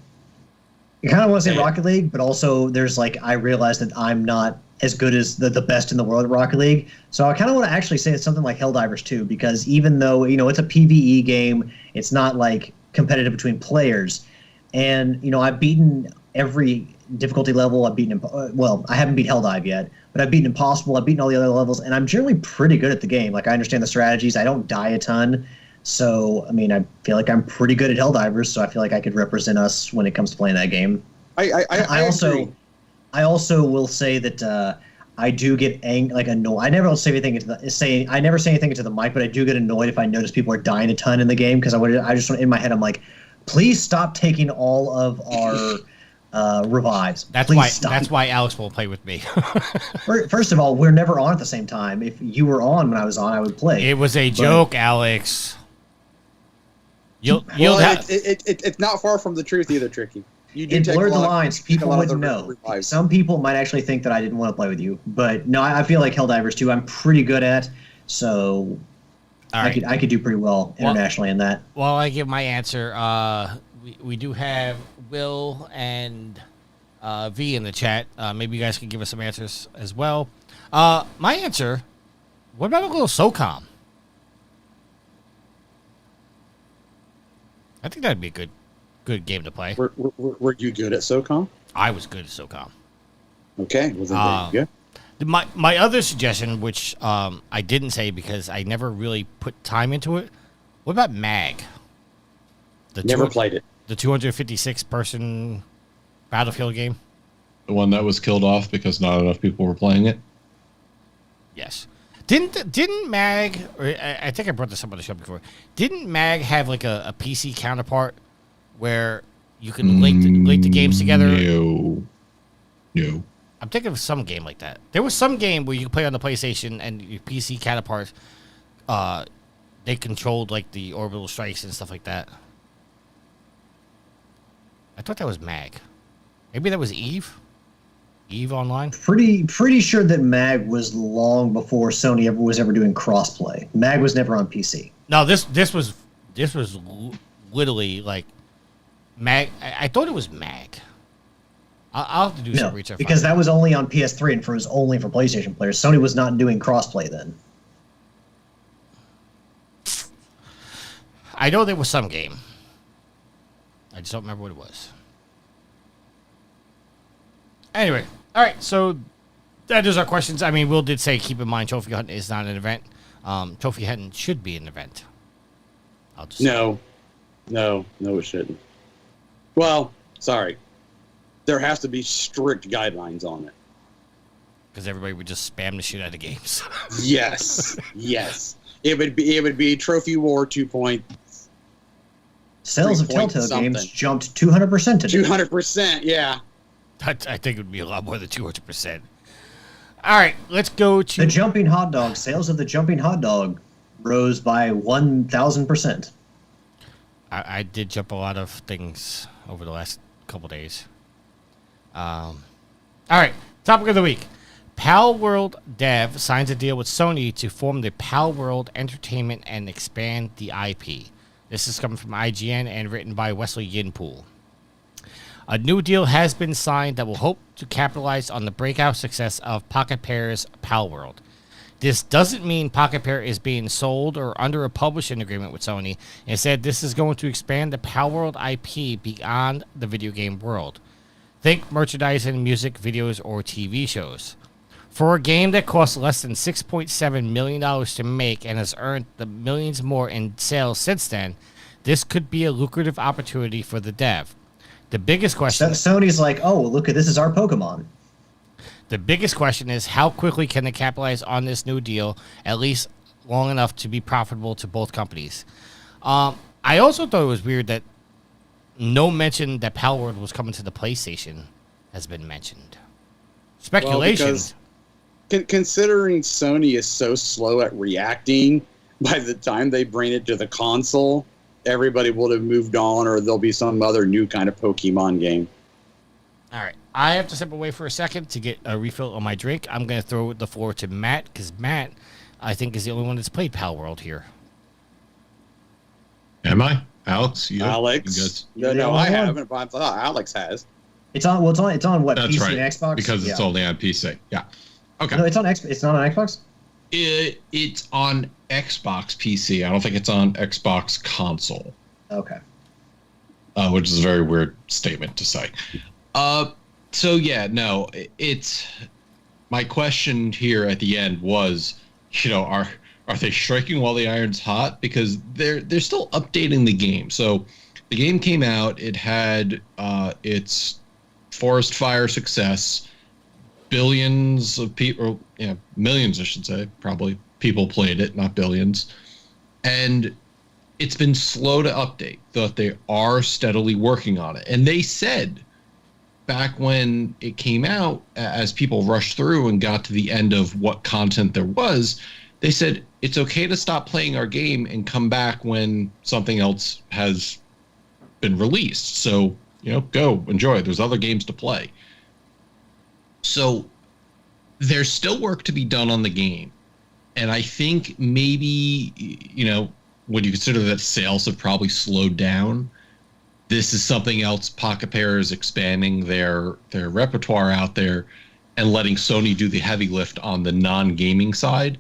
of want to say Rocket League, but also there's like, I realize that I'm not as good as the best in the world at Rocket League. So I kind of want to actually say it's something like Helldivers 2, because even though, it's a PvE game, it's not like competitive between players. And, I've beaten every difficulty level. I've beaten, I haven't beat Helldive yet, but I've beaten Impossible. I've beaten all the other levels, and I'm generally pretty good at the game. Like, I understand the strategies. I don't die a ton. So, I mean, I feel like I'm pretty good at Helldivers, so I feel like I could represent us when it comes to playing that game. I also will say that I do get annoyed. I never say anything into the mic, but I do get annoyed if I notice people are dying a ton in the game, because I just in my head I'm like, please stop taking all of our revives. That's why Alex won't play with me. First of all, we're never on at the same time. If you were on when I was on, I would play. It was a joke, Alex. It's not far from the truth either, Tricky. You do It take blurred the a lot- lines. take a People lot of wouldn't the know. revives. Some people might actually think that I didn't want to play with you, but no, I feel like Helldivers 2 I'm pretty good at, so All right. I could do pretty well internationally in that. While I give my answer, we do have Will and V in the chat. Maybe you guys can give us some answers as well. My answer, what about a little SOCOM? I think that'd be a good game to play. Were you good at SOCOM? I was good at SOCOM. Okay, well then there you go. My other suggestion, which I didn't say because I never really put time into it, what about MAG? Never played it. The 256 person Battlefield game? The one that was killed off because not enough people were playing it. Yes. Didn't MAG, or I think I brought this up on the show before, didn't MAG have like a PC counterpart where you can link the games together? No. I'm thinking of some game like that. There was some game where you could play on the PlayStation and your PC counterparts, they controlled like the orbital strikes and stuff like that. I thought that was MAG. Maybe that was Eve? Eve Online? Pretty sure that MAG was long before Sony was ever doing crossplay. MAG was never on PC. No, this was literally like MAG. I thought it was MAG. I'll have to do some research. Because that was only on PS3 and was only for PlayStation players. Sony was not doing crossplay then. I know there was some game. I just don't remember what it was. Anyway, all right, so that is our questions. I mean, Will did say, keep in mind, trophy hunting is not an event. Trophy hunting should be an event. No, it shouldn't. Well, sorry. There has to be strict guidelines on it. Because everybody would just spam the shit out of games. Yes. It would be Trophy War 2 point. Sales of Telltale games jumped 200% today. 200%, yeah. I think it would be a lot more than 200%. All right, let's go to... The jumping hot dog. Sales of the jumping hot dog rose by 1,000%. I did jump a lot of things over the last couple days. All right, topic of the week. Palworld Dev signs a deal with Sony to form the Palworld Entertainment and expand the IP. This is coming from IGN and written by Wesley Yinpool. A new deal has been signed that will hope to capitalize on the breakout success of Pocket Pair's Palworld. This doesn't mean Pocket Pair is being sold or under a publishing agreement with Sony. Instead, this is going to expand the Palworld IP beyond the video game world. Think merchandising, music, videos, or TV shows. For a game that cost less than $6.7 million to make and has earned the millions more in sales since then, this could be a lucrative opportunity for the dev. The biggest question... Sony's like, oh, look, this is our Pokemon. The biggest question is how quickly can they capitalize on this new deal, at least long enough to be profitable to both companies. I also thought it was weird that no mention that Palworld was coming to the PlayStation has been mentioned. Speculation. Well, considering Sony is so slow at reacting, by the time they bring it to the console, everybody would have moved on, or there'll be some other new kind of Pokemon game. All right. I have to step away for a second to get a refill on my drink. I'm going to throw the floor to Matt, because Matt, I think, is the only one that's played Palworld here. Am I? Alex? You Alex? No, I haven't, but I thought Alex has. It's on what, That's PC right, and Xbox? because it's only on PC. Yeah. Okay. No, it's not on Xbox? It's on Xbox PC. I don't think it's on Xbox console. Okay. Which is a very weird statement to say. So yeah, no, it's my question here at the end was, are they striking while the iron's hot? Because they're still updating the game. So the game came out, it had its forest fire success, billions of people, millions I should say, probably people played it, not billions. And it's been slow to update, though they are steadily working on it. And they said back when it came out, as people rushed through and got to the end of what content there was, they said it's okay to stop playing our game and come back when something else has been released. So, go enjoy. There's other games to play. So there's still work to be done on the game. And I think maybe, when you consider that sales have probably slowed down, this is something else. Pocket Pair is expanding their repertoire out there and letting Sony do the heavy lift on the non-gaming side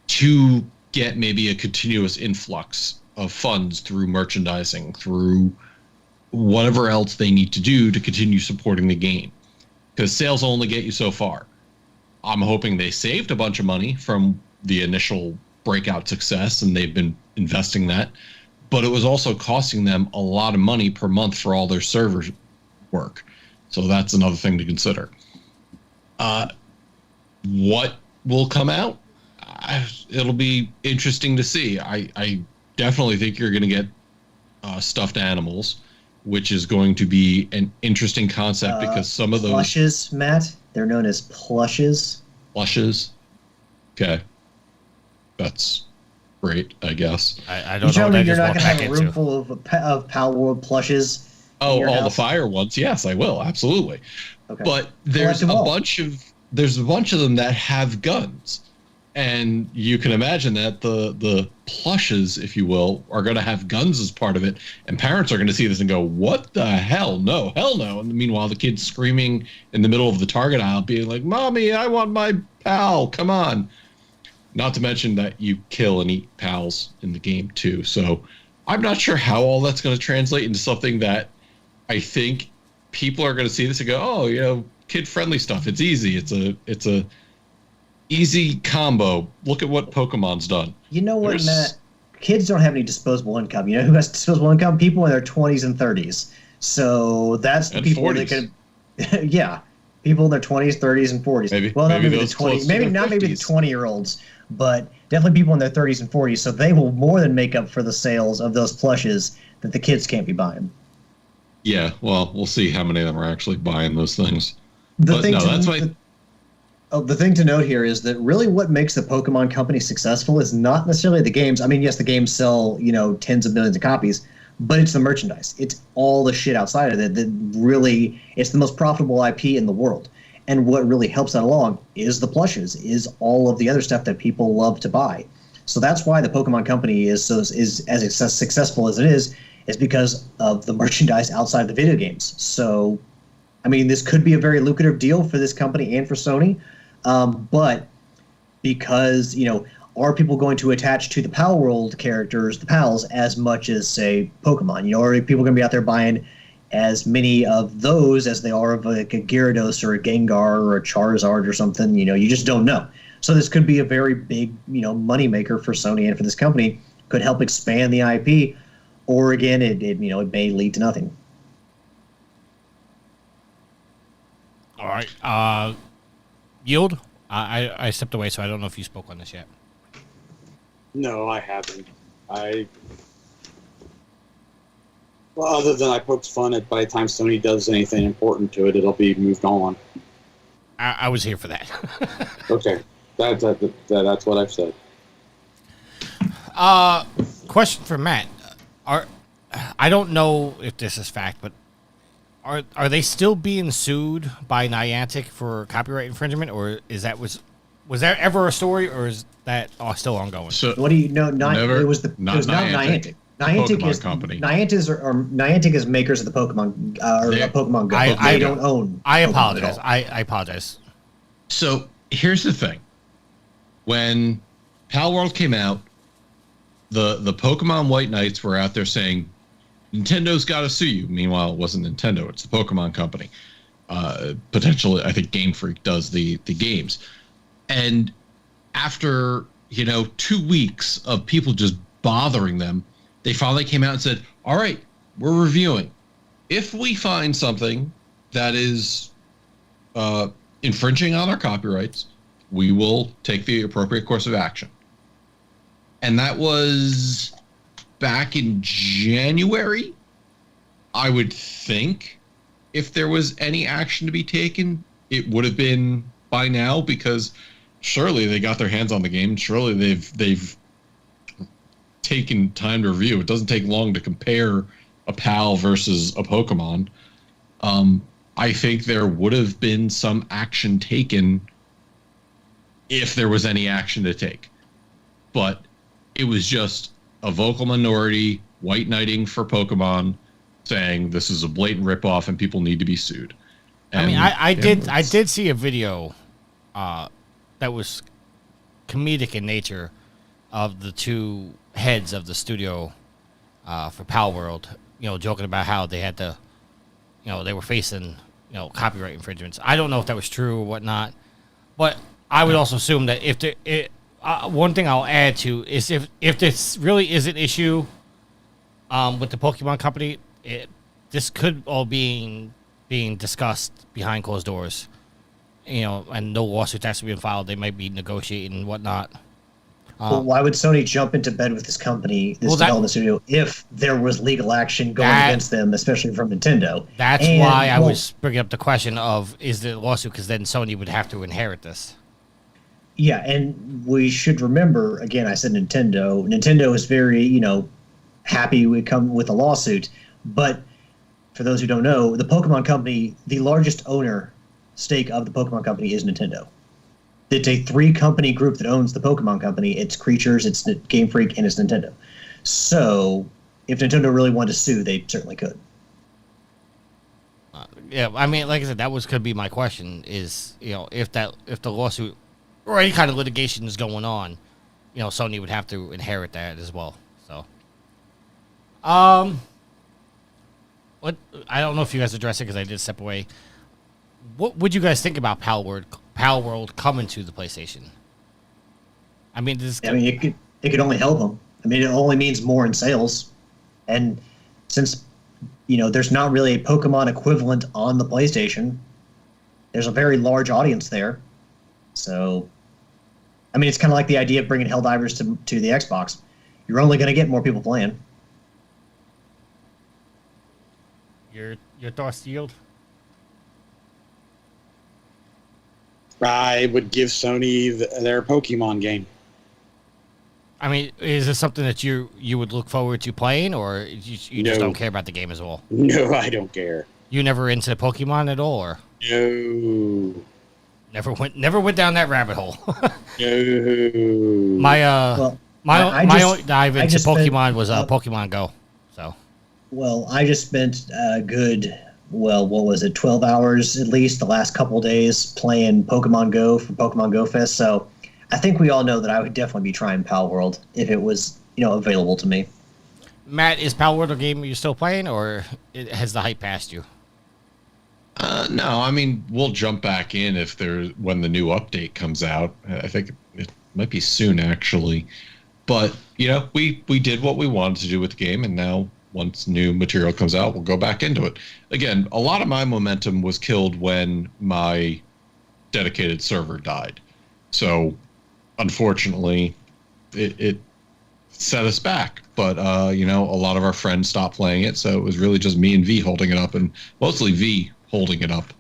to get maybe a continuous influx of funds through merchandising, through whatever else they need to do to continue supporting the game. Because sales only get you so far. I'm hoping they saved a bunch of money from the initial breakout success, and they've been investing that. But it was also costing them a lot of money per month for all their server work. So that's another thing to consider. What will come out? It'll be interesting to see. I definitely think you're going to get stuffed animals, which is going to be an interesting concept because some of those plushes, Matt, they're known as plushes. Plushes. Okay, that's great, I guess. I don't know what I you're just not walked going to back have a into. room full of Palworld plushes. Oh, all the fire ones. Yes, I will. Absolutely. Okay. But there's a Collective bunch of them that have guns. And you can imagine that the plushes, if you will, are going to have guns as part of it. And parents are going to see this and go, what the hell? No, hell no. And meanwhile, the kid's screaming in the middle of the Target aisle, being like, Mommy, I want my pal. Come on. Not to mention that you kill and eat pals in the game, too. So I'm not sure how all that's going to translate into something that I think people are going to see this and go, oh, kid-friendly stuff. It's easy. It's a easy combo. Look at what Pokemon's done. You know what, Matt? Kids don't have any disposable income. You know who has disposable income? People in their 20s and 30s. So that's the people 40s. that could, yeah, people in their 20s, 30s, and 40s. Maybe not maybe the those 20, close maybe to their not maybe the 50s. 20-year-olds, but definitely people in their 30s and 40s. So they will more than make up for the sales of those plushes that the kids can't be buying. Yeah, well, we'll see how many of them are actually buying those things. The thing to note here is that really what makes the Pokemon Company successful is not necessarily the games. I mean, yes, the games sell, tens of millions of copies, but it's the merchandise. It's all the shit outside of it that really, it's the most profitable IP in the world. And what really helps that along is the plushes, is all of the other stuff that people love to buy. So that's why the Pokemon Company is as successful as it is because of the merchandise outside the video games. So, I mean, this could be a very lucrative deal for this company and for Sony. But because, are people going to attach to the Palworld characters, the pals, as much as, say, Pokemon? Are people going to be out there buying as many of those as they are of like a Gyarados or a Gengar or a Charizard or something? You just don't know. So this could be a very big, moneymaker for Sony and for this company. Could help expand the IP, or again, it may lead to nothing. All right. Yield? I stepped away, so I don't know if you spoke on this yet. No, I haven't. Well, other than I poked fun at by the time Sony does anything important to it, it'll be moved on. I was here for that. Okay. That's what I've said. Question for Matt. I don't know if this is fact, but are they still being sued by Niantic for copyright infringement, or was there ever a story, or is that still ongoing? So What do you know? It was not not Niantic. Niantic. Niantic Pokemon is company. Niantic is makers of the Pokemon Pokemon Go. I They don't own. I Pokemon apologize. at all. I apologize. So here's the thing. When Palworld came out, the Pokemon White Knights were out there saying, Nintendo's got to sue you. Meanwhile, it wasn't Nintendo. It's the Pokemon Company. Potentially, I think Game Freak does the games. And after, 2 weeks of people just bothering them, they finally came out and said, all right, we're reviewing. If we find something that is infringing on our copyrights, we will take the appropriate course of action. And that was back in January. I would think if there was any action to be taken, it would have been by now, because surely they got their hands on the game. Surely they've taken time to review. It doesn't take long to compare a PAL versus a Pokemon. I think there would have been some action taken if there was any action to take. But it was just a vocal minority white knighting for Pokemon saying this is a blatant ripoff and people need to be sued. And I did see a video that was comedic in nature of the two heads of the studio for Palworld, joking about how they had to, they were facing, copyright infringements. I don't know if that was true or whatnot, but I would also assume that if one thing I'll add to is if this really is an issue with the Pokemon Company, this could all being discussed behind closed doors, and no lawsuits actually being filed. They might be negotiating and whatnot. Well, why would Sony jump into bed with this company, development studio, if there was legal action going against them, especially from Nintendo? That's why I was bringing up the question of, is the lawsuit, because then Sony would have to inherit this. Yeah, and we should remember, again, I said Nintendo. Nintendo is very, happy we come with a lawsuit. But for those who don't know, the Pokemon Company, the largest stake of the Pokemon Company is Nintendo. It's a 3-company group that owns the Pokemon Company. It's Creatures, it's Game Freak, and it's Nintendo. So if Nintendo really wanted to sue, they certainly could. Yeah, I mean, like I said, could be my question is, if the lawsuit or any kind of litigation is going on, Sony would have to inherit that as well. So, what I don't know if you guys addressed it because I did step away. What would you guys think about Palworld coming to the PlayStation? I mean, it could only help them. I mean, it only means more in sales, and since there's not really a Pokemon equivalent on the PlayStation, there's a very large audience there. So, I mean, it's kind of like the idea of bringing Helldivers to the Xbox. You're only going to get more people playing. Your thoughts, Yield? I would give Sony their Pokemon game. I mean, is this something that you would look forward to playing, or you just don't care about the game as well? No, I don't care. You never into Pokemon at all, or no? Never went down that rabbit hole. No. My only dive into Pokemon was Pokemon Go. So. Well, I just spent a good, what was it, 12 hours at least the last couple of days playing Pokemon Go for Pokemon Go Fest. So I think we all know that I would definitely be trying Palworld if it was, available to me. Matt, is Palworld a game you're still playing, or has the hype passed you? No, I mean, we'll jump back in when the new update comes out. I think it might be soon, actually. But, we did what we wanted to do with the game, and now once new material comes out, we'll go back into it. Again, a lot of my momentum was killed when my dedicated server died. So, unfortunately, it set us back. But, a lot of our friends stopped playing it, so it was really just me and V holding it up, and mostly V holding it up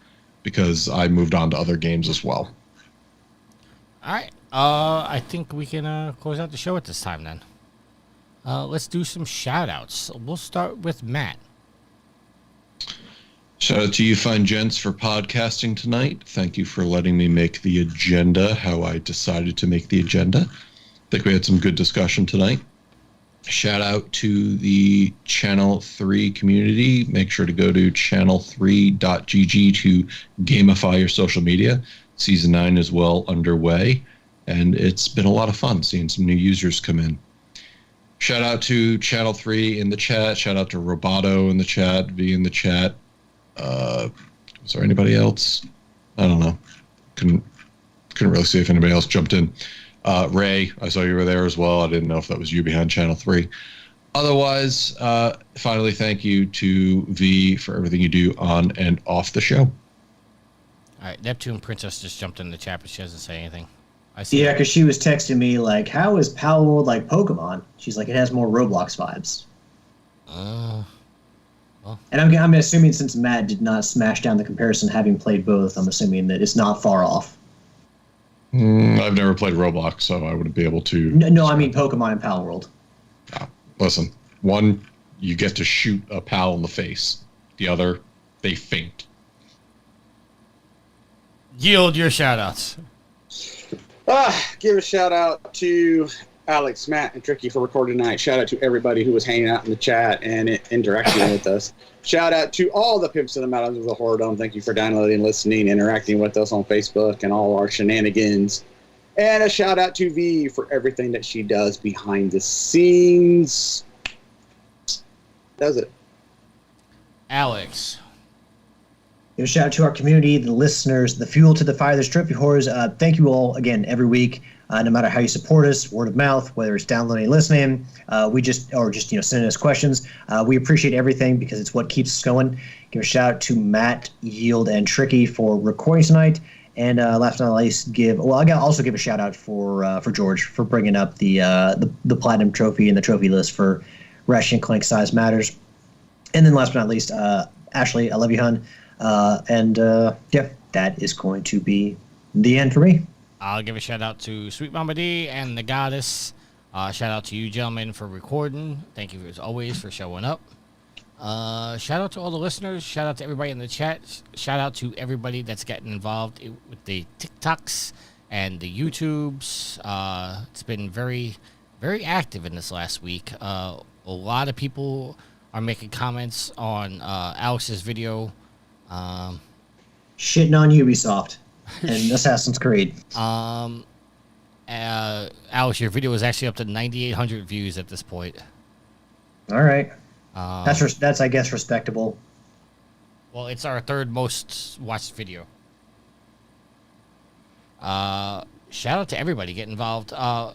because I moved on to other games as well. All right. I think we can close out the show at this time then. Let's do some shout-outs. We'll start with Matt. Shout out to you fine gents for podcasting tonight. Thank you for letting me make the agenda how I decided to make the agenda. I think we had some good discussion tonight. Shout out to the Channel 3 community. Make sure to go to channel3.gg to gamify your social media. Season 9 is well underway, and it's been a lot of fun seeing some new users come in. Shout out to Channel 3 in the chat. Shout out to Roboto in the chat, V in the chat. Was there anybody else? I don't know. Couldn't really see if anybody else jumped in. Ray, I saw you were there as well. I didn't know if that was you behind Channel 3. Otherwise, finally, thank you to V for everything you do on and off the show. All right, Neptune Princess just jumped in the chat, but she doesn't say anything. I see. Yeah, because she was texting me like, "How is Palworld like Pokemon?" She's like, "It has more Roblox vibes." Well. And I'm assuming since Matt did not smash down the comparison, having played both, I'm assuming that it's not far off. I've never played Roblox, so I wouldn't be able to. No, I mean Pokemon and Palworld. Listen, one, you get to shoot a pal in the face. The other, they faint. Yield your shoutouts. Give a shout out to Alex, Matt, and Tricky for recording tonight. Shout out to everybody who was hanging out in the chat and interacting with us. Shout out to all the pimps in the mountains of the Horror Dome. Thank you for downloading, listening, interacting with us on Facebook and all our shenanigans. And a shout out to V for everything that she does behind the scenes. Does it. Alex. Give a shout out to our community, the listeners, the fuel to the fire, the Trophy Horrors. Thank you all again every week. No matter how you support us, word of mouth, whether it's downloading, listening, sending us questions. We appreciate everything because it's what keeps us going. Give a shout out to Matt, Yield, and Tricky for recording tonight. And last but not least, I got also give a shout out for George for bringing up the platinum trophy and the trophy list for Ratchet and Clank Size Matters. And then last but not least, Ashley, I love you, hun. That is going to be the end for me. I'll give a shout out to Sweet Mama D and the Goddess. Shout out to you gentlemen for recording. Thank you as always for showing up. Shout out to all the listeners. Shout out to everybody in the chat. Shout out to everybody that's getting involved with the TikToks and the YouTubes. It's been very, very active in this last week. A lot of people are making comments on Alex's video. Shitting on Ubisoft and Assassin's Creed. Alex, your video is actually up to 9,800 views at this point. All right. That's I guess respectable. Well, it's our third most watched video. Shout out to everybody get involved. I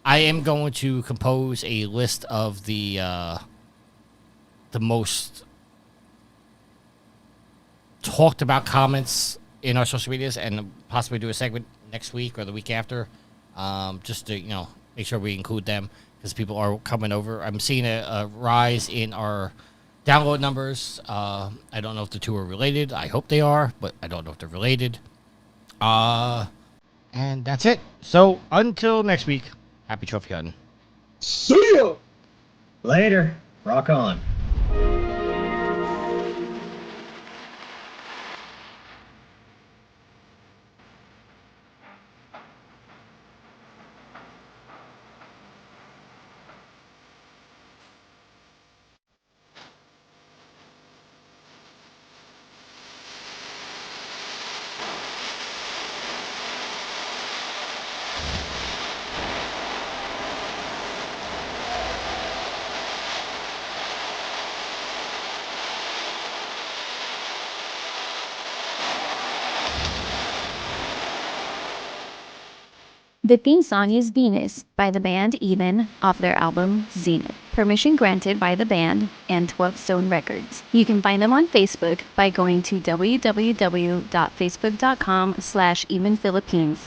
am going to compose a list of the most talked about comments in our social medias and possibly do a segment next week or the week after, just to make sure we include them because people are coming over. I'm seeing a rise in our download numbers. I don't know if the two are related. I hope they are, but I don't know if they're related. And that's it. So until next week, happy trophy hunting. See ya! Later. Rock on. The theme song is Venus by the band Even off their album Zenith. Permission granted by the band and 12 Stone Records. You can find them on Facebook by going to www.facebook.com/evenphilippines.